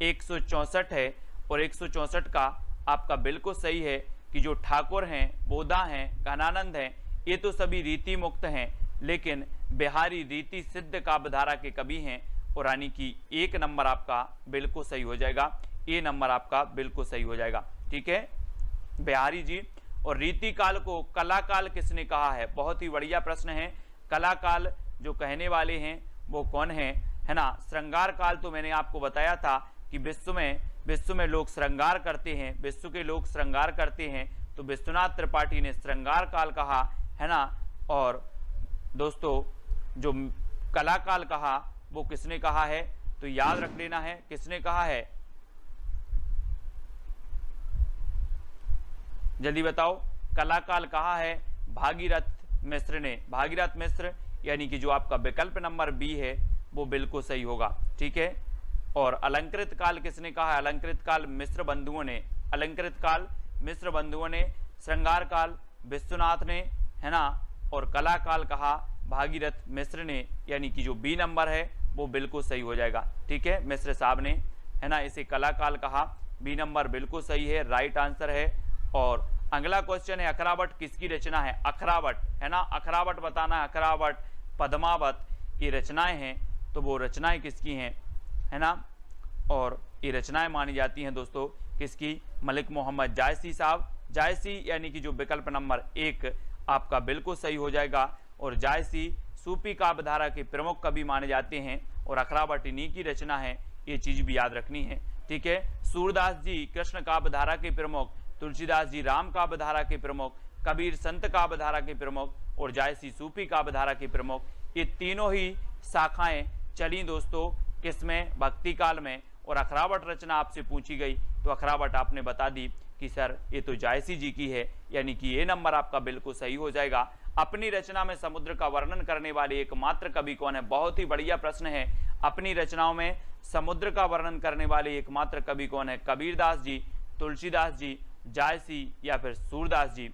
164 है और 164 का आपका बिल्कुल सही है कि जो ठाकुर हैं, बोधा हैं, घनानंद हैं, ये तो सभी रीति मुक्त हैं, लेकिन बिहारी रीति सिद्ध काव्यधारा के कवि हैं। और यानी कि एक नंबर आपका बिल्कुल सही हो जाएगा, ए नंबर आपका बिल्कुल सही हो जाएगा। ठीक है, बिहारी जी। और रीति काल को कलाकाल किसने कहा है, बहुत ही बढ़िया प्रश्न है। कलाकाल जो कहने वाले हैं वो कौन है ना। श्रृंगार काल तो मैंने आपको बताया था कि विश्व में लोग श्रृंगार करते हैं, विश्व के लोग श्रृंगार करते हैं, तो विश्वनाथ त्रिपाठी ने श्रृंगार काल कहा, है ना। और दोस्तों जो कलाकाल कहा वो किसने कहा है, तो याद रख लेना है किसने कहा है, जल्दी बताओ। कलाकाल कहा है भागीरथ मिश्र ने, भागीरथ मिश्र, यानी कि जो आपका विकल्प नंबर बी है वो बिल्कुल सही होगा। ठीक है। और अलंकृत काल किसने कहा है, अलंकृत काल मिश्र बंधुओं ने, अलंकृत काल मिश्र बंधुओं ने, श्रृंगार काल विश्वनाथ ने, है ना। और कला काल कहा भागीरथ मिश्र ने, यानी कि जो बी नंबर है वो बिल्कुल सही हो जाएगा। ठीक है, मिश्र साहब ने, है ना, इसे कला काल कहा, बी नंबर बिल्कुल सही है, राइट आंसर है। और अगला क्वेश्चन है अखरावट किसकी रचना है, अखरावट, है ना, अखरावट बताना है, अखरावट, पद्मावत की रचनाएं हैं, तो वो रचनाएं किसकी हैं, है ना। और ये रचनाएं मानी जाती हैं दोस्तों किसकी, मलिक मोहम्मद जायसी साहब, जायसी यानी कि जो विकल्प नंबर 1 आपका बिल्कुल सही हो जाएगा। और जायसी सूफी काव्यधारा के प्रमुख कवि माने जाते हैं और अखरावट इन्हीं की रचना है, ये चीज भी याद रखनी है। ठीक है, सूरदास जी कृष्ण काव्यधारा के प्रमुख, तुलसीदास जी राम काव्यधारा के प्रमुख, कबीर संत काव्यधारा के प्रमुख और जायसी सूफी काव्यधारा के प्रमुख, ये तीनों ही शाखाएं चली दोस्तों किसमें, भक्ति काल में। और अखरावट रचना आपसे पूछी गई तो अखरावट आपने बता दी कि सर ये तो जायसी जी की है, यानी कि ये नंबर आपका बिल्कुल सही हो जाएगा। अपनी रचना में समुद्र का वर्णन करने वाले एकमात्र कवि कौन है, बहुत ही बढ़िया प्रश्न है। अपनी रचनाओं में समुद्र का वर्णन करने वाले एकमात्र कवि कौन है, कबीरदास जी, तुलसीदास जी, जायसी या फिर सूरदास जी।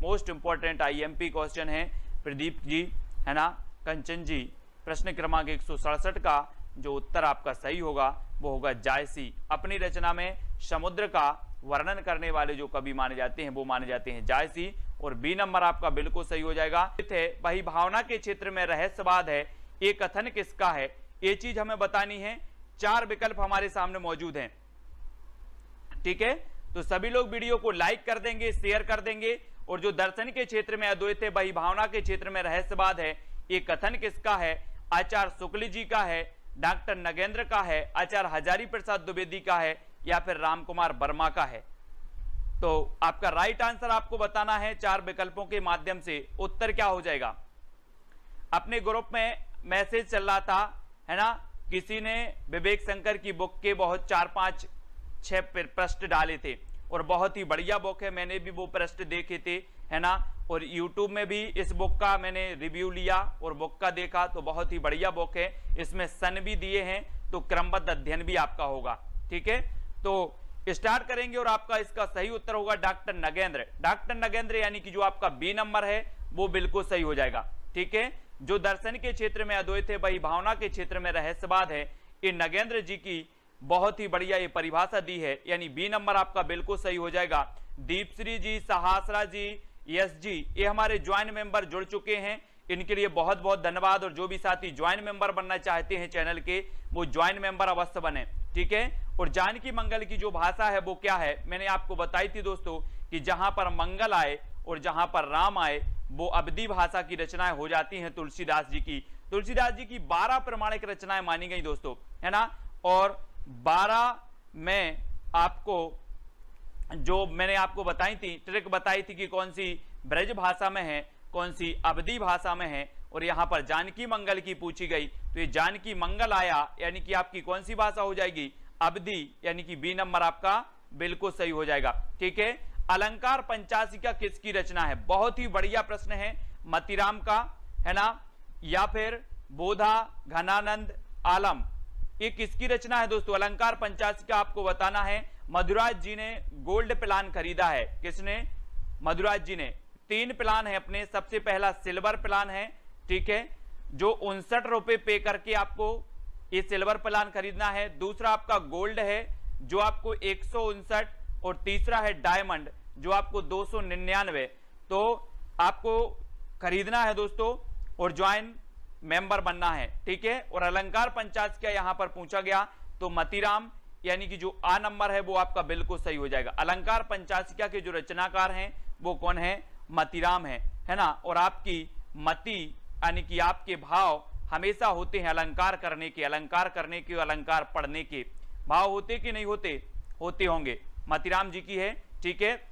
मोस्ट इंपॉर्टेंट आईएमपी क्वेश्चन है प्रदीप जी, है ना, कंचन जी। प्रश्न क्रमांक 167 का जो उत्तर आपका सही होगा वो होगा जायसी। अपनी रचना में समुद्र का वर्णन करने वाले जो कवि माने जाते हैं वो माने जाते हैं जायसी। और बी नंबर आपका बिल्कुल सही हो जाएगा। वही भावना के क्षेत्र में रहस्यवाद है, ये कथन किसका है, ये चीज हमें बतानी है। 4 विकल्प हमारे सामने मौजूद हैं, ठीक है। तो सभी लोग वीडियो को लाइक कर देंगे, शेयर कर देंगे। और जो दर्शन के क्षेत्र में अद्वैत है, वही भावना के क्षेत्र में रहस्यवाद है, ये कथन किसका है, आचार्य शुक्ल जी का है, डॉक्टर नगेंद्र का है, आचार्य हजारी प्रसाद द्विवेदी का है, या फिर रामकुमार वर्मा का है। तो आपका राइट आंसर आपको बताना है 4 विकल्पों के माध्यम से। उत्तर क्या हो जाएगा? अपने ग्रुप में मैसेज चल रहा था, है ना, किसी ने विवेक शंकर की बुक के बहुत 4, 5, 6 प्रश्न डाले थे और बहुत ही बढ़िया बुक है, मैंने भी वो प्रश्न देखे थे, है ना। और YouTube में भी इस बुक का मैंने रिव्यू लिया और बुक का देखा, तो बहुत ही बढ़िया बुक है। इसमें सन भी दिए हैं, तो क्रमबद्ध अध्ययन भी आपका होगा, ठीक है। तो स्टार्ट करेंगे और आपका इसका सही उत्तर होगा डॉक्टर नगेंद्र। डॉक्टर नगेंद्र यानी कि जो आपका बी नंबर है वो बिल्कुल सही हो जाएगा, ठीक है। जो दर्शन के क्षेत्र में अद्वैत है, वही भावना के क्षेत्र में रहस्यवाद है, ये नगेंद्र जी की बहुत ही बढ़िया ये परिभाषा दी है, यानी बी नंबर आपका बिल्कुल सही हो जाएगा। दीपश्री जी, सहासरा जी, यस जी, ये हमारे ज्वाइंट मेंबर जुड़ चुके हैं, इनके लिए बहुत बहुत धन्यवाद। और जो भी साथी ज्वाइंट मेंबर बनना चाहते हैं चैनल के, वो ज्वाइंट मेंबर अवश्य बने, ठीक है। और जानकी मंगल की जो भाषा है वो क्या है, मैंने आपको बताई थी दोस्तों कि जहां पर मंगल आए और जहां पर राम आए, वो अवधी भाषा की रचनाएं हो जाती हैं तुलसीदास जी की। तुलसीदास जी की 12 प्रमाणिक रचनाएं मानी गई दोस्तों, है ना। और 12 में आपको जो मैंने आपको बताई थी, ट्रिक बताई थी कि कौन सी ब्रज भाषा में है, कौन सी अवधी भाषा में है। और यहां पर जानकी मंगल की पूछी गई, तो ये जानकी मंगल आया यानी कि आपकी कौन सी भाषा हो जाएगी, अवधी, यानी कि बी नंबर आपका बिल्कुल सही हो जाएगा, ठीक है। अलंकार पंचाशिका किसकी रचना है? बहुत ही बढ़िया प्रश्न है, मतीराम का, है ना, या फिर बोधा, घनानंद, आलम, ये किसकी रचना है दोस्तों? अलंकार पंचाशिका आपको बताना है। मधुराज जी ने गोल्ड प्लान खरीदा है, किसने? मधुराज जी ने। 3 प्लान है अपने, सबसे पहला सिल्वर प्लान है, ठीक है, जो 59 रुपए पे करके आपको ये सिल्वर प्लान खरीदना है। दूसरा आपका गोल्ड है जो आपको 159, और तीसरा है डायमंड जो आपको 299। तो आपको खरीदना है दोस्तों और ज्वाइन मेंबर बनना है, ठीक है। और अलंकार पंचाशिका यहां पर पूछा गया, तो मतीराम यानी कि जो आ नंबर है वो आपका बिल्कुल सही हो जाएगा। अलंकार पंचाशिका के जो रचनाकार हैं वो कौन है? मतीराम है ना। और आपकी मति यानी कि आपके भाव हमेशा होते हैं अलंकार करने के, अलंकार करने के, अलंकार पढ़ने के भाव होते कि नहीं होते? होते होंगे। मतीराम जी की है, ठीक है।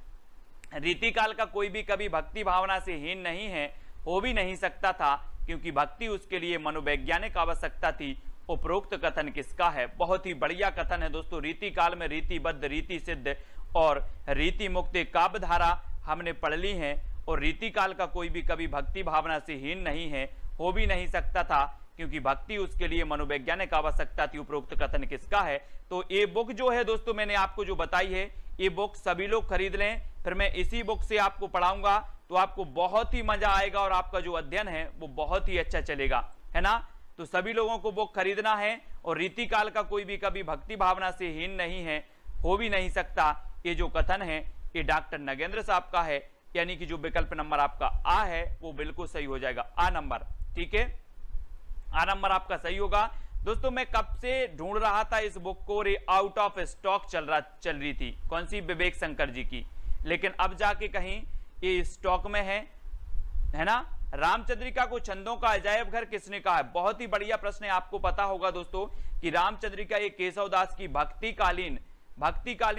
रीतिकाल का कोई भी कभी भक्ति भावना से हीन नहीं है, हो भी नहीं सकता था, क्योंकि भक्ति उसके लिए मनोवैज्ञानिक आवश्यकता थी। उपरोक्त कथन किसका है? बहुत ही बढ़िया कथन है दोस्तों। रीति काल में रीतिबद्ध, रीति सिद्ध और रीति मुक्त काव्य धारा हमने पढ़ ली है। और रीति काल का कोई भी कभी भक्ति भावना से हीन नहीं है, हो भी नहीं सकता था, क्योंकि भक्ति उसके लिए मनोवैज्ञानिक आवश्यकता थी। उपरोक्त कथन किसका है? तो ये बुक जो है दोस्तों मैंने आपको जो बताई है, ये बुक सभी लोग खरीद लें, फिर मैं इसी बुक से आपको पढ़ाऊंगा, तो आपको बहुत ही मजा आएगा और आपका जो अध्ययन है वो बहुत ही अच्छा चलेगा, है ना। तो सभी लोगों को बुक खरीदना है। और रीतिकाल का कोई भी कभी भक्ति भावना से हीन नहीं है, हो भी नहीं सकता, ये जो कथन है ये डॉक्टर नगेंद्र साहब का है, यानी कि जो विकल्प नंबर आपका आ है वो बिल्कुल सही हो जाएगा, आ नंबर, ठीक है। आ नंबर आपका सही होगा दोस्तों। मैं कब से ढूंढ रहा था इस बुक को, रे आउट ऑफ स्टॉक चल रही थी, कौन सी? विवेक शंकर जी की, लेकिन अब जाके कहीं ये स्टॉक में है ना। रामचंद्रिका को छंदों का अजायब घर किसने कहा है? बहुत ही बढ़िया प्रश्न है। आपको पता होगा दोस्तों कि रामचंद्रिका ये केशवदास की भक्तिकालीन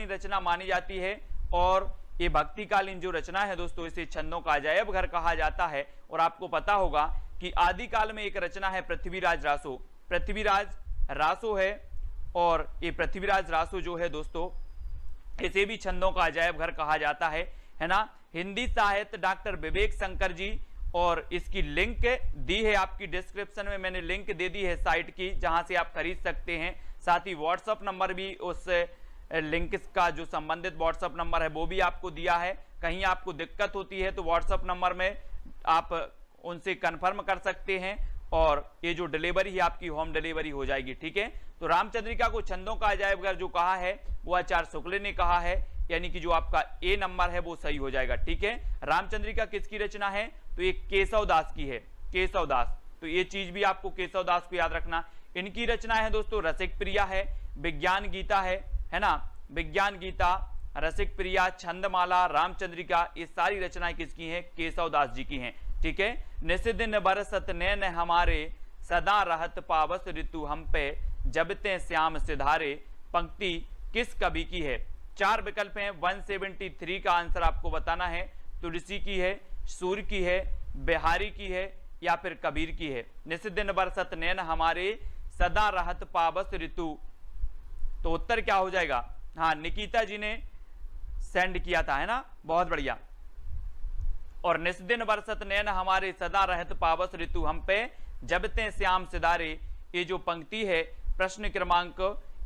रचना मानी जाती है। और ये भक्तिकालीन जो रचना है दोस्तों, इसे छंदों का अजायब घर कहा जाता है। और आपको पता होगा कि आदिकाल में एक रचना है पृथ्वीराज रासो, पृथ्वीराज रासो है। और ये पृथ्वीराज रासो जो है दोस्तों, इसे भी छंदों का अजायब घर कहा जाता है ना। हिंदी साहित्य डॉक्टर विवेक शंकर जी, और इसकी लिंक दी है आपकी डिस्क्रिप्शन में, मैंने लिंक दे दी है साइट की, जहां से आप खरीद सकते हैं। साथ ही व्हाट्सएप नंबर भी, उस लिंक का जो संबंधित व्हाट्सएप नंबर है वो भी आपको दिया है। कहीं आपको दिक्कत होती है तो व्हाट्सएप नंबर में आप उनसे कंफर्म कर सकते हैं, और ये जो डिलीवरी है आपकी होम डिलीवरी हो जाएगी, ठीक है। तो रामचंद्रिका को छंदों का अजायब घर जो कहा है वो आचार्य शुक्ल ने कहा है, यानी कि जो आपका ए नंबर है वो सही हो जाएगा। ठीक है, रामचंद्रिका किसकी रचना है? तो ये केशव दास की है, केशव दास। तो ये चीज भी आपको केशव दास को याद रखना। इनकी रचना है दोस्तों रसिक प्रिया है, विज्ञान गीता है ना, विज्ञान गीता, रसिक प्रिया, छंदमाला, रामचंद्रिका, ये सारी रचनाएं किसकी हैं? केशव दास जी की हैं। ठीक है, निस्दिन बरसत नैन हमारे, सदा रहत पावस ऋतु हम पे, जब ते श्याम सिधारे, पंक्ति किस कवि की है? 4 विकल्प हैं, 173 का आंसर आपको बताना है। तुलसी की है, सूर्य की है, बिहारी की है या फिर कबीर की है। निस्दिन बरसत नैन हमारे, सदा रहत पावस ऋतु, तो उत्तर क्या हो जाएगा? हाँ, निकिता जी ने सेंड किया था, है ना, बहुत बढ़िया। और निस्दिन बरसत नैन हमारे, सदा रहत पावस ऋतु हम पे, जब ते श्याम सिधारे, ये जो पंक्ति है प्रश्न क्रमांक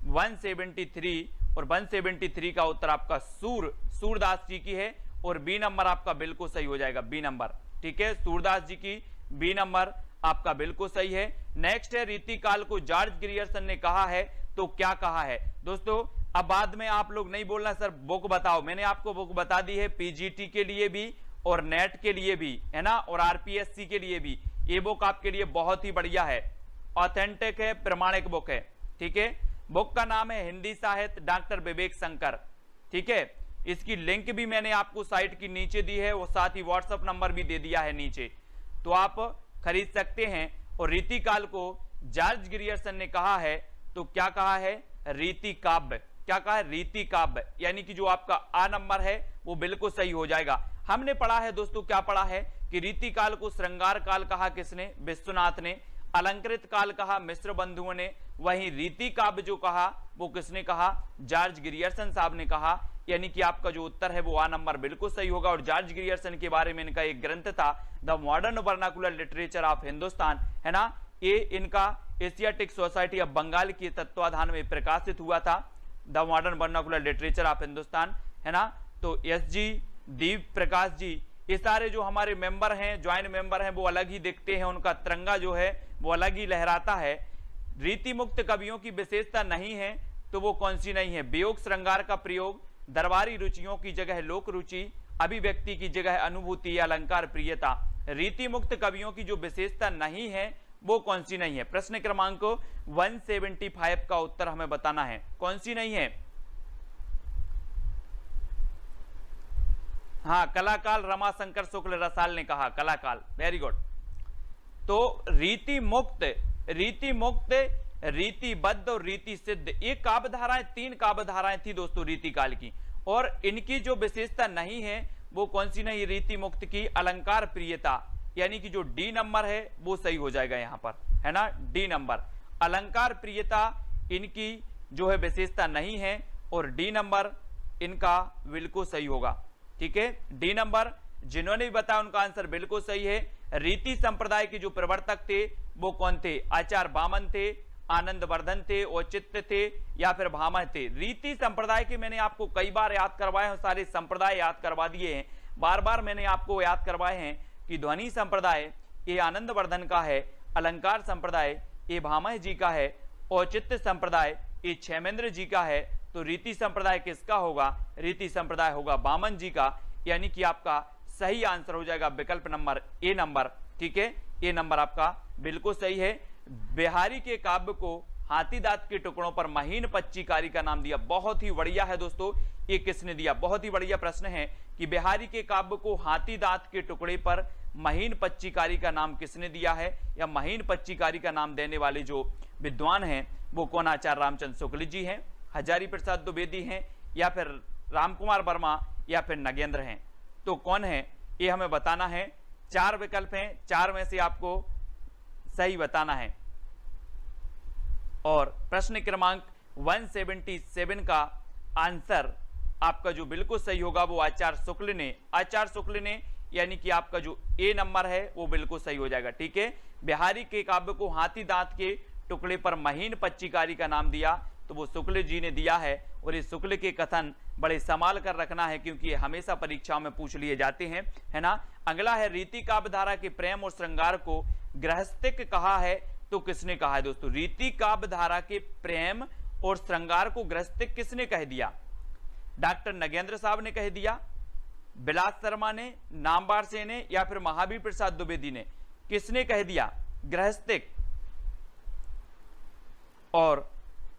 173, और 173 का उत्तर आपका सूरदास जी की है, और बी नंबर आपका बिल्कुल सही हो जाएगा, बी नंबर। ठीक है, सूरदास जी की बी नंबर आपका बिल्कुल सही है। नेक्स्ट है, रीतिकाल को जॉर्ज ग्रियर्सन ने कहा है, तो क्या कहा है? दोस्तों अब बाद में आप लोग नहीं बोलना सर बुक बताओ, मैंने आपको बुक बता दी है, पीजीटी के लिए भी और नेट के लिए भी, है ना, और आरपीएससी के लिए भी। ये बुक आपके लिए बहुत ही बढ़िया है, ऑथेंटिक है, प्रमाणिक बुक है। ठीक है, बुक का नाम है हिंदी साहित्य डॉक्टर विवेक शंकर। ठीक है, इसकी लिंक भी मैंने आपको साइट की नीचे दी है, और साथ ही व्हाट्सएप नंबर भी दे दिया है नीचे, तो आप खरीद सकते हैं। और रीतिकाल को जॉर्ज ग्रियर्सन ने कहा है, तो क्या कहा है? रीति काव्य। क्या कहा है? रीति काव्य, यानी कि जो आपका आ नंबर है वो बिल्कुल सही हो जाएगा। हमने पढ़ा है दोस्तों, क्या पढ़ा है कि रीतिकाल को श्रृंगार काल कहा किसने? विश्वनाथ ने। अलंकृत काल कहा मिश्र बंधुओं ने। वहीं रीति काव्य जो कहा वो किसने कहा? जॉर्ज ग्रियर्सन साहब ने कहा। यानी कि आपका जो उत्तर है वो आ नंबर बिल्कुल सही होगा। और जॉर्ज ग्रियर्सन के बारे में इनका एक ग्रंथ था, the modern vernacular literature of Hindustan, है ना, ये इनका एशियाटिक सोसाइटी ऑफ बंगाल के तत्वाधान में प्रकाशित हुआ था, the modern vernacular literature of Hindustan, है ना। तो एसजी दीप प्रकाश जी, ये सारे जो हमारे मेंबर हैं, ज्वाइंट मेंबर हैं, वो अलग ही दिखते हैं, उनका तिरंगा जो है वो अलग ही लहराता है। रीति मुक्त कवियों की विशेषता नहीं है, तो वो कौन सी नहीं है? वियोग श्रृंगार का प्रयोग, दरबारी रुचियों की जगह लोक रुचि, अभिव्यक्ति की जगह अनुभूति या अलंकार प्रियता। रीति मुक्त कवियों की जो विशेषता नहीं है वो कौन सी नहीं है? प्रश्न क्रमांक 175 का उत्तर हमें बताना है, कौन सी नहीं है? हाँ, कलाकाल रमाशंकर शुक्ल रसाल ने कहा, कलाकाल, वेरी गुड। तो रीति मुक्त, रीतिबद्ध और रीति सिद्ध, ये काव्य धाराएं, 3 काव्य धाराएं थी दोस्तों रीति काल की, और इनकी जो विशेषता नहीं है वो कौन सी नहीं? रीति मुक्त की अलंकार प्रियता, यानी कि जो डी नंबर है वो सही हो जाएगा यहां पर, है ना, डी नंबर। अलंकार प्रियता इनकी जो है विशेषता नहीं है, और डी नंबर इनका बिल्कुल सही होगा। ठीक है, डी नंबर जिन्होंने भी बताया उनका आंसर बिल्कुल सही है। रीति संप्रदाय के जो प्रवर्तक थे वो कौन थे? आचार्य वामन थे, आनंद वर्धन थे, औचित्य थे या फिर भामह थे। रीति संप्रदाय के मैंने आपको कई बार याद करवाए हैं, सारे संप्रदाय याद करवा दिए हैं, बार बार मैंने आपको याद करवाए हैं कि ध्वनि संप्रदाय ये आनंद वर्धन का है, अलंकार संप्रदाय ये भामह जी का है, औचित्य संप्रदाय ये क्षेमेंद्र जी का है। तो रीति संप्रदाय किसका होगा? रीति संप्रदाय होगा वामन जी का, यानी कि आपका सही आंसर हो जाएगा विकल्प नंबर ए नंबर। ठीक है, ए नंबर आपका बिल्कुल सही है। बिहारी के काव्य को हाथी दांत के टुकड़ों पर महीन पच्चीकारी का नाम दिया, बहुत ही बढ़िया है दोस्तों, ये किसने दिया? बहुत ही बढ़िया प्रश्न है कि बिहारी के काव्य को हाथी दांत के टुकड़े पर महीन पच्चीकारी का नाम किसने दिया है, या महीन पच्चीकारी का नाम देने वाले जो विद्वान हैं वो कौन? आचार्य रामचंद्र शुक्ल जी हैं, हजारी प्रसाद द्विवेदी हैं, या फिर रामकुमार वर्मा, या फिर नगेंद्र हैं। तो कौन है ये हमें बताना है। 4 विकल्प हैं, 4 में से आपको सही बताना है। और प्रश्न क्रमांक 177 का आंसर आपका जो बिल्कुल सही होगा वो आचार्य शुक्ल ने, यानी कि आपका जो ए नंबर है वो बिल्कुल सही हो जाएगा। ठीक है, बिहारी के काव्य को हाथी दांत के टुकड़े पर महीन पच्चीकारी का नाम दिया, तो वो शुक्ल जी ने दिया है। और इस शुक्ल के कथन बड़े संभाल कर रखना है, क्योंकि ये हमेशा परीक्षाओं में पूछ लिए जाते हैं, है ना। अगला है, रीति काव्य धारा के प्रेम और श्रृंगार को गृहस्थिक कहा है, तो किसने कहा है दोस्तों? रीति काव्य धारा के प्रेम और श्रृंगार को गृहस्थिक किसने कह दिया? डॉक्टर नगेंद्र साहब ने कह दिया, बिलास शर्मा ने, नामवर सेन ने, या फिर महावीर प्रसाद द्विवेदी ने? किसने कह दिया? गृहस्थिक। और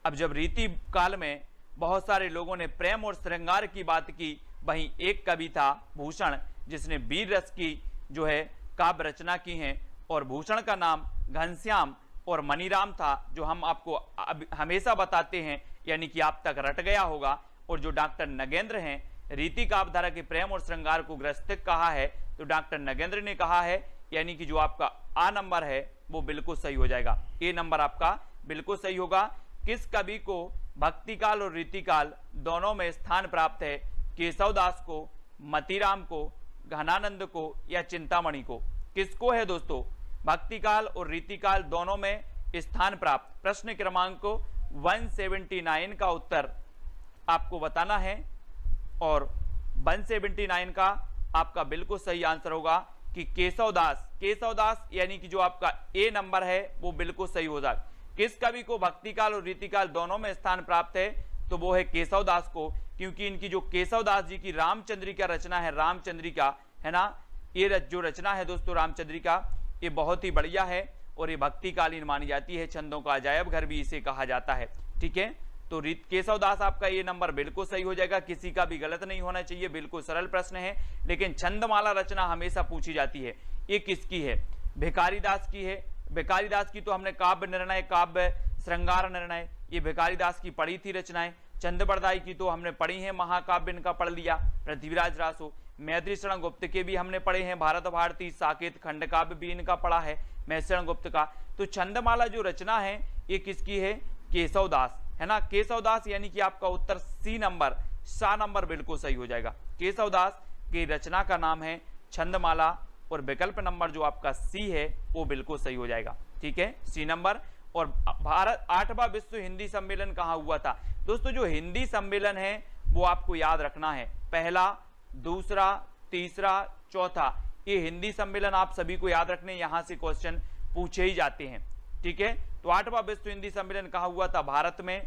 अब जब रीति काल में बहुत सारे लोगों ने प्रेम और श्रृंगार की बात की, वहीं एक कवि था भूषण, जिसने वीर रस की जो है काव्य रचना की है, और भूषण का नाम घनश्याम और मनीराम था, जो हम आपको हमेशा बताते हैं, यानी कि आप तक रट गया होगा। और जो डॉक्टर नगेंद्र हैं, रीति काव्यधारा के प्रेम और श्रृंगार को गृहस्थिक कहा है, तो डॉक्टर नगेंद्र ने कहा है, यानी कि जो आपका आ नंबर है वो बिल्कुल सही हो जाएगा, ए नंबर आपका बिल्कुल सही होगा। किस कवि को भक्तिकाल और रीतिकाल दोनों में स्थान प्राप्त है? केशवदास को, मतीराम को, घनानंद को, या चिंतामणि को? किसको है दोस्तों भक्तिकाल और रीतिकाल दोनों में स्थान प्राप्त? प्रश्न क्रमांक 179 का उत्तर आपको बताना है, और 179 का आपका बिल्कुल सही आंसर होगा कि केशवदास। केशवदास यानी कि जो आपका ए नंबर है वो बिल्कुल सही हो जाएगा। किस कवि को भक्तिकाल और रीतिकाल दोनों में स्थान प्राप्त है? तो वो है केशवदास को, क्योंकि इनकी जो केशवदास जी की रामचंद्रिका रचना है, रामचंद्रिका है ना, ये जो रचना है दोस्तों रामचंद्रिका, ये बहुत ही बढ़िया है और ये भक्तिकालीन मानी जाती है। छंदों का अजायब घर भी इसे कहा जाता है। ठीक है, तो केशवदास आपका ये नंबर बिल्कुल सही हो जाएगा, किसी का भी गलत नहीं होना चाहिए। बिल्कुल सरल प्रश्न है, लेकिन छंदमाला रचना हमेशा पूछी जाती है। ये किसकी है? भिखारीदास की है। भिखारीदास की तो हमने काव्य निर्णय, काव्य श्रृंगार निर्णय, ये भिखारीदास की पढ़ी थी रचनाएं। चंद्रबरदाई की तो हमने पढ़ी है, महाकाव्य इनका पढ़ लिया। पृथ्वीराज रासो, मैत्री शरण गुप्त के भी हमने पढ़े हैं, भारत भारती, साकेत, खंडकाव्य भी इनका पढ़ा है मैत्रेय गुप्त का। तो छंदमाला जो रचना है ये किसकी है? केशवदास, है ना। केशवदास यानी कि आपका उत्तर सी नंबर, सा नंबर बिल्कुल सही हो जाएगा। केशवदास की रचना का नाम है छंदमाला, और विकल्प नंबर जो आपका सी है वो बिल्कुल सही हो जाएगा। ठीक है, सी नंबर। और भारत 8वां विश्व हिंदी सम्मेलन कहाँ हुआ था? दोस्तों जो हिंदी सम्मेलन है वो आपको याद रखना है, पहला, दूसरा, तीसरा, चौथा, ये हिंदी सम्मेलन आप सभी को याद रखने, यहां से क्वेश्चन पूछे ही जाते हैं। ठीक है, तो 8वां विश्व हिंदी सम्मेलन कहाँ हुआ था? भारत में,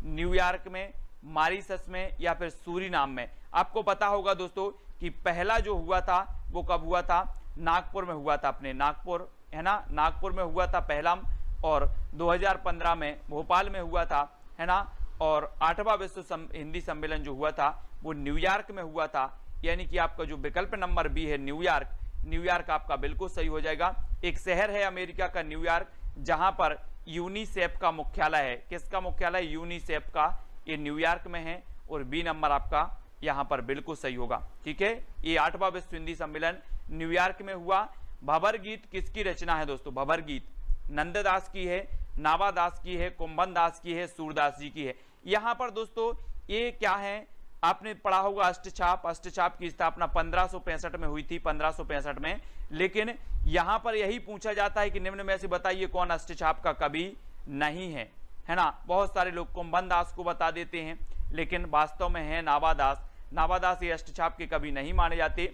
न्यूयॉर्क में, मॉरिशस में, या फिर सूरीनाम में? आपको पता होगा दोस्तों कि पहला जो हुआ था वो कब हुआ था? नागपुर में हुआ था, अपने नागपुर, है ना, नागपुर में हुआ था पहला, और 2015 में भोपाल में हुआ था, है ना। और 8वां विश्व हिंदी सम्मेलन जो हुआ था वो न्यूयॉर्क में हुआ था, यानी कि आपका जो विकल्प नंबर बी है न्यूयॉर्क, न्यूयॉर्क आपका बिल्कुल सही हो जाएगा। एक शहर है अमेरिका का न्यूयॉर्क, जहां पर यूनिसेफ का मुख्यालय है। किसका मुख्यालय? यूनिसेफ का, ये न्यूयॉर्क में है, और बी नंबर आपका यहां पर बिल्कुल सही होगा। ठीक है, ये 8वां विश्व हिंदी सम्मेलन न्यूयॉर्क में हुआ। भंवर गीत किसकी रचना है दोस्तों? भंवर गीत नंददास की है, नावादास की है, कुंभन दास की है, सूरदास जी की है। यहां पर दोस्तों ये क्या है, आपने पढ़ा होगा अष्टछाप। अष्टछाप की स्थापना 1565 में हुई थी, 1565 में। लेकिन यहां पर यही पूछा जाता है कि निम्न में से बताइए कौन अष्टछाप का कवि नहीं है, है ना। बहुत सारे लोग कुंभन दास को बता देते हैं, लेकिन वास्तव में है नावादास। नावादास ये अष्टछाप के कवि नहीं माने जाते।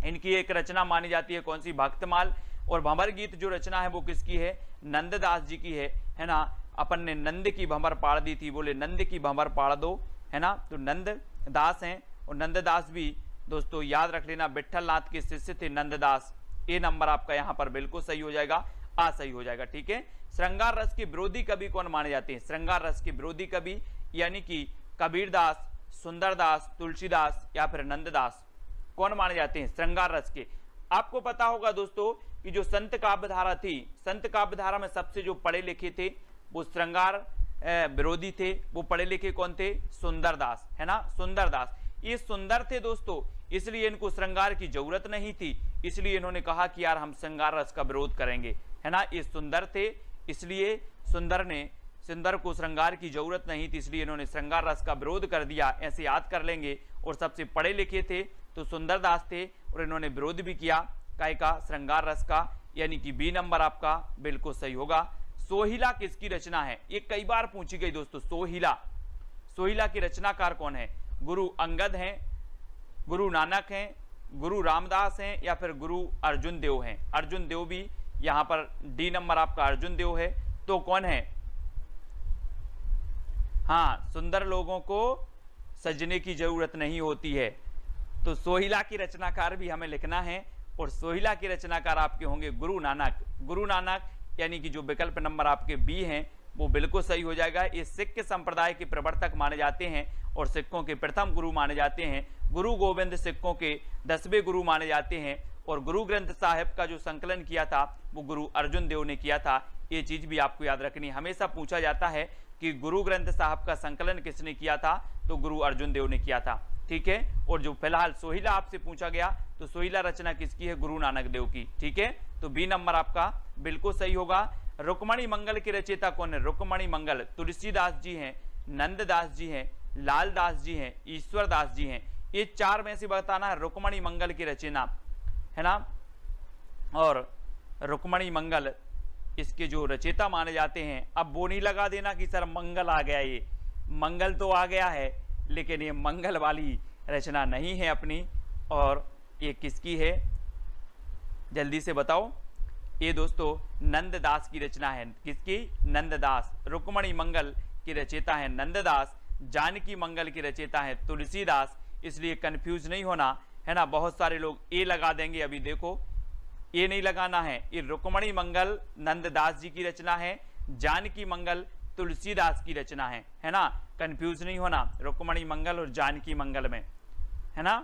इनकी एक रचना मानी जाती है, कौन सी? भक्तमाल। और भंवर गीत जो रचना है वो किसकी है? नंददास जी की है ना। अपन ने नंद की भंवर पाड़ दी थी, बोले नंद की भंवर पाड़ दो, है ना। तो नंददास हैं, और नंददास भी दोस्तों याद रख लेना विठल नाथ के शिष्य थे नंददास। ए नंबर आपका यहाँ पर बिल्कुल सही हो जाएगा, आ सही हो जाएगा। ठीक है, श्रृंगार रस के विरोधी कवि कौन माने जाते हैं? श्रृंगार रस के विरोधी कवि यानी कि कबीरदास, सुंदरदास, तुलसीदास, या फिर नंददास, कौन माने जाते हैं श्रृंगार रस के? आपको पता होगा दोस्तों कि जो संत काव्यधारा थी, संत काव्यधारा में सबसे जो पढ़े लिखे थे वो श्रृंगार विरोधी थे। वो पढ़े लिखे कौन थे? सुंदरदास, है ना, सुंदरदास। ये सुंदर थे दोस्तों, इसलिए इनको श्रृंगार की जरूरत नहीं थी, इसलिए इन्होंने कहा कि यार हम श्रृंगार रस का विरोध करेंगे, है ना। ये सुंदर थे, इसलिए सुंदर को श्रृंगार की जरूरत नहीं थी, इसलिए इन्होंने श्रृंगार रस का विरोध कर दिया। ऐसे याद कर लेंगे। और सबसे पढ़े लिखे थे तो सुंदरदास थे, और इन्होंने विरोध भी किया काय का? श्रृंगार रस का, यानी कि बी नंबर आपका बिल्कुल सही होगा। सोहिला किसकी रचना है? ये कई बार पूछी गई दोस्तों। सोहिला, सोहिला की रचनाकार कौन है? गुरु अंगद हैं, गुरु नानक हैं, गुरु रामदास हैं, या फिर गुरु अर्जुन देव हैं? अर्जुन देव भी यहां पर डी नंबर आपका अर्जुन देव है। तो कौन है? हाँ, सुंदर लोगों को सजने की जरूरत नहीं होती है। तो सोहिला की रचनाकार भी हमें लिखना है और सोहिला के रचनाकार आपके होंगे गुरु नानक। गुरु नानक यानी कि जो विकल्प नंबर आपके बी हैं वो बिल्कुल सही हो जाएगा। ये सिख संप्रदाय के प्रवर्तक माने जाते हैं और सिखों के प्रथम गुरु माने जाते हैं। गुरु गोविंद सिखों के 10वें गुरु माने जाते हैं और गुरु ग्रंथ साहिब का जो संकलन किया था वो गुरु अर्जुन देव ने किया था। ये चीज भी आपको याद रखनी। हमेशा पूछा जाता है कि गुरु ग्रंथ साहिब का संकलन किसने किया था, तो गुरु अर्जुन देव ने किया था। ठीक है, और जो फिलहाल सोहिला आपसे पूछा गया तो सोहिला रचना किसकी है, गुरु नानक देव की। ठीक है, तो बी नंबर आपका बिल्कुल सही होगा। रुक्मणी मंगल के रचयिता कौन है? रुक्मणी मंगल तुलसीदास जी हैं, नंददास जी हैं, लालदास जी हैं, ईश्वरदास जी हैं। ये चार में से बताना है रुक्मणी मंगल की रचना, है ना। और रुक्मणी मंगल इसके जो रचयिता माने जाते हैं। अब वो नहीं लगा देना कि सर मंगल आ गया, ये मंगल तो आ गया है लेकिन ये मंगल वाली रचना नहीं है अपनी। और ये किसकी है, जल्दी से बताओ। ये दोस्तों नंददास की रचना है। किसकी? नंददास। रुक्मणी मंगल की रचयिता है नंददास, जानकी मंगल की रचयिता है तुलसीदास। इसलिए कंफ्यूज नहीं होना, है ना। बहुत सारे लोग ए लगा देंगे, अभी देखो ये नहीं लगाना है। ये रुक्मणी मंगल नंददास जी की रचना है, जानकी मंगल तुलसीदास की रचना है ना। कंफ्यूज नहीं होना रुक्मणी मंगल और जानकी मंगल में, है ना।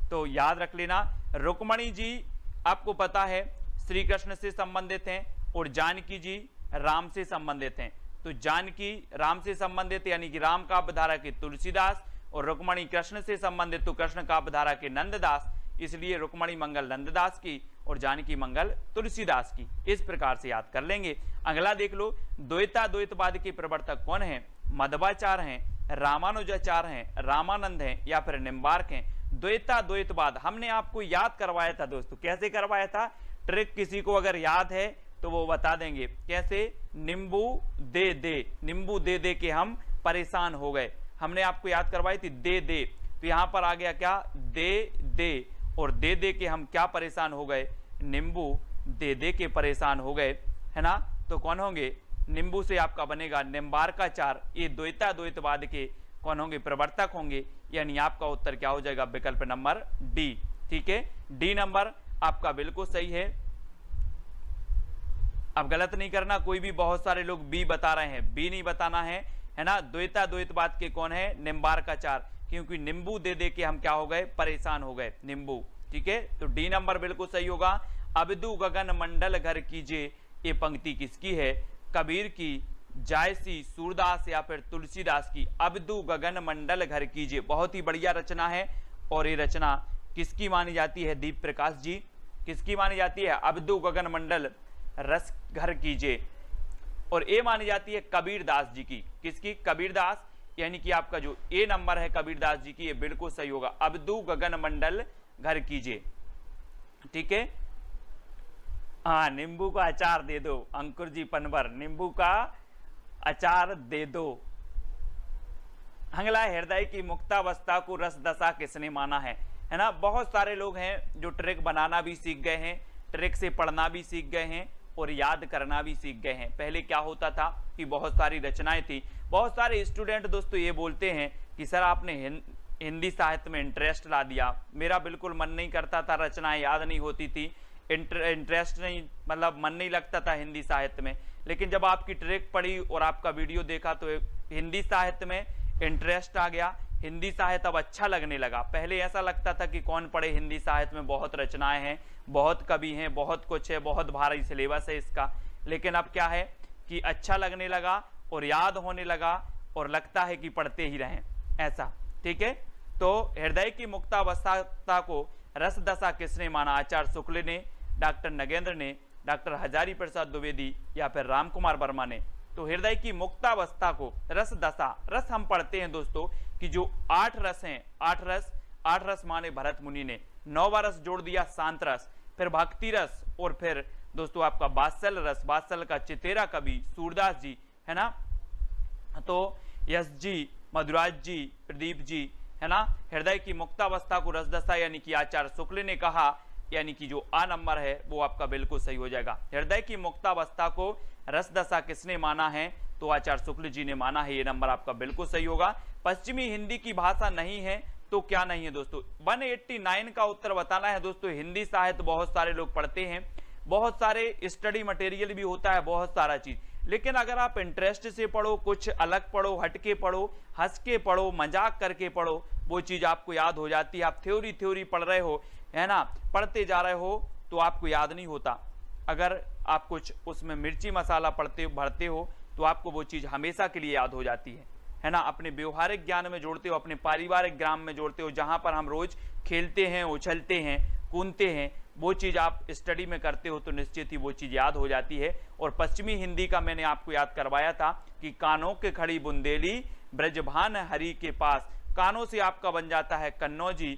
तो याद रख लेना, रुक्मणी जी आपको पता है श्री कृष्ण से संबंधित हैं और जानकी जी राम से संबंधित हैं। तो जानकी राम से संबंधित यानी कि राम काव्यधारा के तुलसीदास और रुक्मणी कृष्ण से संबंधित तो कृष्ण काव्यधारा के नंददास। इसलिए रुक्मणी मंगल नंददास की और जानकी मंगल तुलसीदास की। इस प्रकार से याद कर लेंगे। अगला देख लो, द्वैता द्वैतवाद के प्रवर्तक कौन है? मध्वाचार्य हैं, रामानुजाचार्य हैं, रामानंद हैं या फिर निम्बार्क हैं। द्वैता द्वैतवाद हमने आपको याद करवाया था दोस्तों। कैसे करवाया था? ट्रिक किसी को अगर याद है तो वो बता देंगे कैसे। नींबू दे दे, नींबू दे दे के हम परेशान हो गए, हमने आपको याद करवाई थी दे दे। तो यहां पर आ गया क्या? दे दे, और दे दे के हम क्या परेशान हो गए? नींबू दे दे के परेशान हो गए, है ना। तो कौन होंगे? नींबू से आपका बनेगा निम्बार्काचार्य। ये द्वैता द्वैतवाद के कौन होंगे? प्रवर्तक होंगे। यानी आपका उत्तर क्या हो जाएगा? विकल्प नंबर डी। ठीक है, डी नंबर आपका बिल्कुल सही है। अब गलत नहीं करना, कोई भी बहुत सारे लोग बी बता रहे हैं, बी नहीं बताना है ना। द्वैता द्वैतवाद के कौन है? निम्बार्काचार्य, क्योंकि नींबू दे दे के हम क्या हो गए? परेशान हो गए, नींबू। ठीक है, तो डी नंबर बिल्कुल सही होगा। अबदू गगन मंडल घर कीजिए, ये पंक्ति किसकी है? कबीर की, जायसी, सूरदास या फिर तुलसीदास की। अबदू गगन मंडल घर कीजिए बहुत ही बढ़िया रचना है। और ये रचना किसकी मानी जाती है? दीप प्रकाश जी। किसकी मानी जाती है? अबदू गगन मंडल रस घर कीजिए। और ये मानी जाती है कबीरदास जी की। किसकी? कबीरदास, यानी कि आपका जो ए नंबर है कबीरदास जी की, ये बिल्कुल सही होगा। अबदू गगन मंडल घर कीजिए। ठीक है, हाँ, नींबू का अचार दे दो। अंकुर जी पनवर, नींबू का अचार दे दो। अगला, हृदय की मुक्तावस्था को रस दशा किसने माना है ना। बहुत सारे लोग हैं जो ट्रिक बनाना भी सीख गए हैं, ट्रिक से पढ़ना भी सीख गए हैं और याद करना भी सीख गए हैं। पहले क्या होता था कि बहुत सारी रचनाएं थी। बहुत सारे स्टूडेंट दोस्तों ये बोलते हैं कि सर आपने हिंदी साहित्य में इंटरेस्ट ला दिया। मेरा बिल्कुल मन नहीं करता था, रचनाएं याद नहीं होती थी, इंटरेस्ट नहीं, मतलब मन नहीं लगता था हिंदी साहित्य में। लेकिन जब आपकी ट्रिक पढ़ी और आपका वीडियो देखा तो हिंदी साहित्य में इंटरेस्ट आ गया। हिंदी साहित्य अब अच्छा लगने लगा। पहले ऐसा लगता था कि कौन पढ़े हिंदी साहित्य में, बहुत रचनाएं हैं, बहुत कवि हैं, बहुत कुछ है, बहुत भारी सिलेबस है इसका। लेकिन अब क्या है कि अच्छा लगने लगा और याद होने लगा और लगता है कि पढ़ते ही रहें, ऐसा। ठीक है, तो हृदय की मुक्तावस्था को रस दशा किसने माना? आचार्य शुक्ल ने, डॉक्टर नगेंद्र ने, डॉक्टर हजारी प्रसाद द्विवेदी या फिर राम कुमार वर्मा ने। तो हृदय की मुक्तावस्था को रस दशा, रस हम पढ़ते हैं दोस्तों कि जो 8 रस हैं, 8 रस माने भरत मुनि ने, 9वां रस जोड़ दिया शांत रस, फिर भक्ति रस और फिर दोस्तों आपका वात्सल रस। वात्सल का चितेरा कवि सूरदास जी, है ना। तो यश जी, मधुराज जी, प्रदीप जी, है ना। हृदय की मुक्तावस्था को रसदशा यानी कि आचार्य शुक्ल ने कहा, यानी कि जो आ नंबर है वो आपका बिल्कुल सही हो जाएगा। हृदय की मुक्तावस्था को रसदशा किसने माना है? तो आचार्य शुक्ल जी ने माना है। ये नंबर आपका बिल्कुल सही होगा। पश्चिमी हिंदी की भाषा नहीं है तो क्या नहीं है दोस्तों। 189 का उत्तर बताना है दोस्तों। हिंदी साहित्य बहुत सारे लोग पढ़ते हैं, बहुत सारे स्टडी मटेरियल भी होता है, बहुत सारा चीज, लेकिन अगर आप इंटरेस्ट से पढ़ो, कुछ अलग पढ़ो, हटके पढ़ो, हंस के पढ़ो, मजाक करके पढ़ो, वो चीज आपको याद हो जाती है। आप थ्योरी पढ़ रहे हो, है ना, पढ़ते जा रहे हो तो आपको याद नहीं होता। अगर आप कुछ उसमें मिर्ची मसाला भरते हो तो आपको वो चीज हमेशा के लिए याद हो जाती है ना। अपने व्यवहारिक ज्ञान में जोड़ते हो, अपने पारिवारिक ज्ञान में जोड़ते हो, जहां पर हम रोज खेलते हैं, उछलते हैं, कूदते हैं, वो चीज आप स्टडी में करते हो तो निश्चित ही वो चीज याद हो जाती है। और पश्चिमी हिंदी का मैंने आपको याद करवाया था कि कानों के खड़ी बुंदेली ब्रजभान हरि के पास। कानों से आपका बन जाता है कन्नौजी,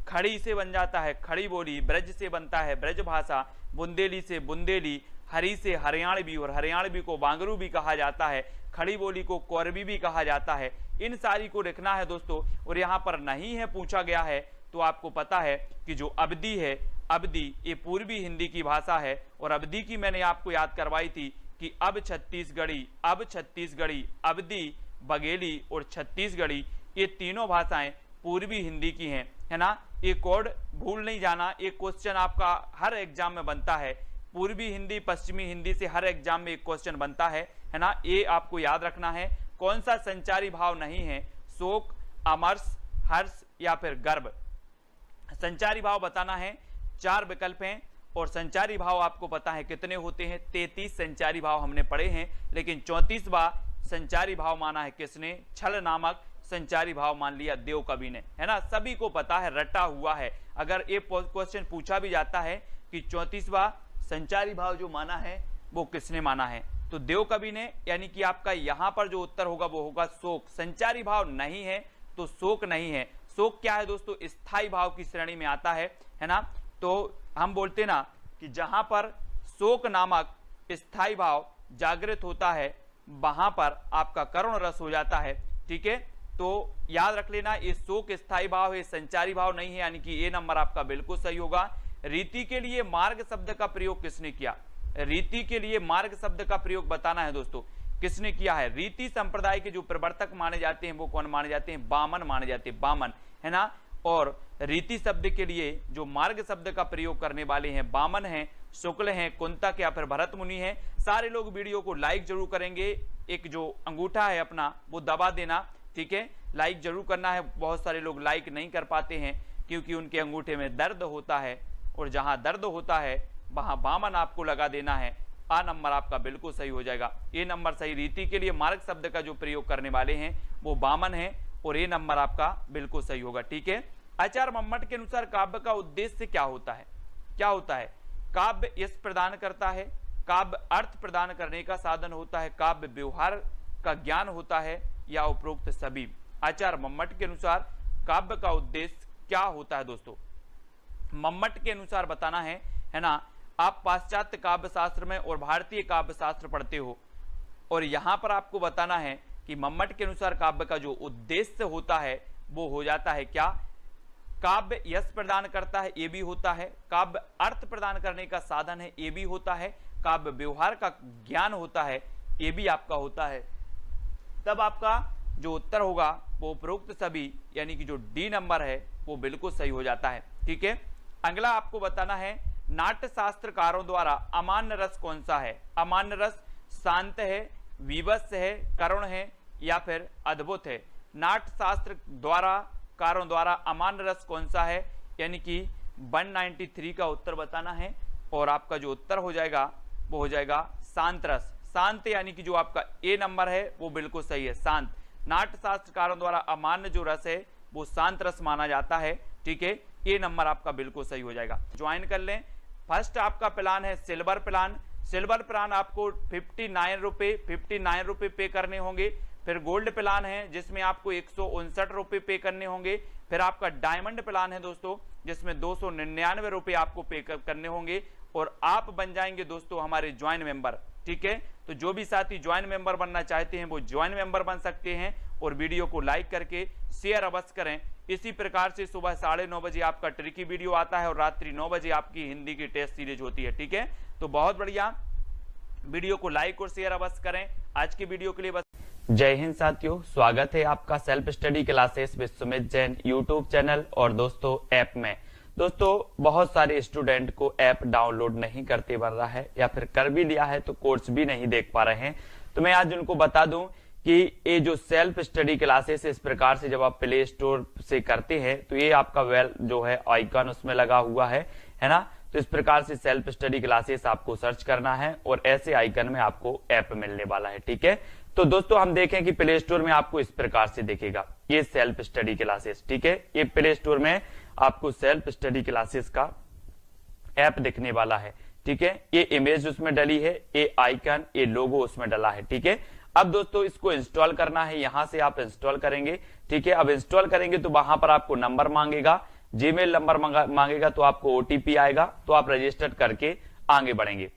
खड़ी से बन जाता है खड़ी बोली, ब्रज से बनता है ब्रज भाषा, बुंदेली से बुंदेली, हरि से हरियाणवी, और हरियाणवी को बांगरू भी कहा जाता है, खड़ी बोली को कोरबी भी कहा जाता है। इन सारी को लिखना है दोस्तों। और यहाँ पर नहीं है पूछा गया है तो आपको पता है कि जो अवधी है, अवधी ये पूर्वी हिंदी की भाषा है। और अवधी की मैंने आपको याद करवाई थी कि अब छत्तीसगढ़ी, अवधी, बघेली और छत्तीसगढ़ी, ये तीनों भाषाएं पूर्वी हिंदी की हैं, है ना। ये कोड भूल नहीं जाना, एक क्वेश्चन आपका हर एग्जाम में बनता है। पूर्वी हिंदी पश्चिमी हिंदी से हर एग्जाम में एक क्वेश्चन बनता है ना। ये आपको याद रखना है। कौन सा संचारी भाव नहीं है? शोक, अमर्ष, हर्ष या फिर गर्व। संचारी भाव बताना है। 4 विकल्प हैं और संचारी भाव आपको पता है कितने होते हैं। 33 संचारी भाव हमने पढ़े हैं, लेकिन 34वां संचारी भाव माना है किसने? छल नामक संचारी भाव मान लिया देव कवि ने, है ना। सभी को पता है, रटा हुआ है। अगर ये क्वेश्चन पूछा भी जाता है कि 34वां संचारी भाव जो माना है वो किसने माना है, तो देव कवि ने। यानी कि आपका यहां पर जो उत्तर होगा वो होगा शोक। संचारी भाव नहीं है तो शोक नहीं है। शोक क्या है दोस्तों? स्थायी भाव की श्रेणी में आता है ना। तो हम बोलते ना कि जहां पर शोक नामक स्थायी भाव जागृत होता है वहां पर आपका करुण रस हो जाता है। ठीक है, तो याद रख लेना, ये शोक स्थायी भाव है, संचारी भाव नहीं है, यानी कि ए नंबर आपका बिल्कुल सही होगा। रीति के लिए मार्ग शब्द का प्रयोग किसने किया? रीति के लिए मार्ग शब्द का प्रयोग बताना है दोस्तों, किसने किया है? रीति संप्रदाय के जो प्रवर्तक माने जाते हैं वो कौन माने जाते हैं? बामन माने जाते हैं, बामन, है ना। और रीति शब्द के लिए जो मार्ग शब्द का प्रयोग करने वाले हैं बामन हैं, शुक्ल हैं, कुंतक या फिर भरत मुनि हैं। सारे लोग वीडियो को लाइक जरूर करेंगे। एक जो अंगूठा है अपना वो दबा देना, ठीक है, लाइक जरूर करना है। बहुत सारे लोग लाइक नहीं कर पाते हैं क्योंकि उनके अंगूठे में दर्द होता है, और जहां दर्द होता है वहां बामन आपको लगा देना है। आ नंबर आपका बिल्कुल सही हो जाएगा। ए नंबर सही। रीति के लिए मार्ग शब्द का जो प्रयोग करने वाले हैं वो बामन है, और ए नंबर आपका बिल्कुल सही होगा। ठीक है, आचार्य मम्मट के अनुसार काव्य का उद्देश्य क्या होता है? क्या होता है? काव्य यश प्रदान करता है, काव्य अर्थ प्रदान करने का साधन होता है, काव्य व्यवहार का ज्ञान होता है, या उपरोक्त सभी। आचार्य मम्मट के अनुसार काव्य का उद्देश्य क्या होता है दोस्तों? मम्मट के अनुसार बताना है ना। आप पाश्चात्य काव्य शास्त्र में और भारतीय काव्य शास्त्र पढ़ते हो, और यहां पर आपको बताना है कि मम्मट के अनुसार काव्य का जो उद्देश्य होता है वो हो जाता है क्या? काव्य यश प्रदान करता है, ये भी होता है। काव्य अर्थ प्रदान करने का साधन है, ये भी होता है। काव्य व्यवहार का ज्ञान होता है, ये भी आपका होता है। तब आपका जो उत्तर होगा वो उपरोक्त सभी, यानी कि जो डी नंबर है वो बिल्कुल सही हो जाता है। ठीक है, अगला आपको बताना है नाट्य शास्त्रकारों द्वारा अमान्य रस कौन सा है? अमान्य रस शांत है, विवश है, करुण है या फिर अद्भुत है? नाट्य शास्त्र द्वारा कारों द्वारा अमान्य रस कौन सा है? यानी कि 193 का उत्तर बताना है, और आपका जो उत्तर हो जाएगा वो हो जाएगा शांत रस। शांत यानी कि जो आपका ए नंबर है वो बिल्कुल सही है, शांत। नाट्य शास्त्रकारों द्वारा अमान्य जो रस है वो शांत रस माना जाता है। ठीक है, ए नंबर आपका बिल्कुल सही हो जाएगा। ज्वाइन कर लें। फर्स्ट आपका प्लान है सिल्वर प्लान। सिल्वर प्लान आपको 59 रुपए पे करने होंगे। फिर गोल्ड प्लान है जिसमें आपको 159 रुपए पे करने होंगे। फिर आपका डायमंड प्लान है दोस्तों जिसमें 299 रुपए आपको पे करने होंगे, और आप बन जाएंगे दोस्तों हमारे ज्वाइन मेंबर। ठीक है, तो जो भी साथी ज्वाइन मेंबर बनना चाहते हैं वो ज्वाइन मेंबर बन सकते हैं, और वीडियो को लाइक करके शेयर अवश्य करें। इसी प्रकार से सुबह 9:30 बजे आपका ट्रिकी वीडियो आता है, और रात्रि 9 बजे आपकी हिंदी की टेस्ट सीरीज होती है। ठीक है, तो बहुत बढ़िया, वीडियो को लाइक और शेयर अवश्य करें। आज की वीडियो के लिए बस जय हिंद साथियों, स्वागत है आपका self study classes with Sumit Jain YouTube channel और दोस्तों ऐप में। दोस्तों बहुत सारे स्टूडेंट को ऐप डाउनलोड नहीं करते बन रहा है या फिर कर भी लिया है तो कोर्स भी नहीं देख पा रहे हैं। तो मैं आज उनको बता दूं कि ये जो सेल्फ स्टडी क्लासेस इस प्रकार से जब आप प्ले स्टोर से करते हैं तो ये आपका वेल जो है आइकन उसमें लगा हुआ है ना। तो इस प्रकार से सेल्फ स्टडी क्लासेस आपको सर्च करना है और ऐसे आइकन में आपको ऐप मिलने वाला है। ठीक है, तो दोस्तों हम देखें कि प्ले स्टोर में आपको इस प्रकार से दिखेगा ये सेल्फ स्टडी क्लासेस। ठीक है, ये प्ले स्टोर में आपको सेल्फ स्टडी क्लासेस का ऐप दिखने वाला है। ठीक है, ये इमेज उसमें डली है, ये आइकन, ये लोगो उसमें डला है। ठीक है, अब दोस्तों इसको इंस्टॉल करना है, यहां से आप इंस्टॉल करेंगे। ठीक है, अब इंस्टॉल करेंगे तो वहां पर आपको नंबर मांगेगा, जीमेल नंबर मांगेगा, तो आपको ओटीपी आएगा, तो आप रजिस्टर करके आगे बढ़ेंगे।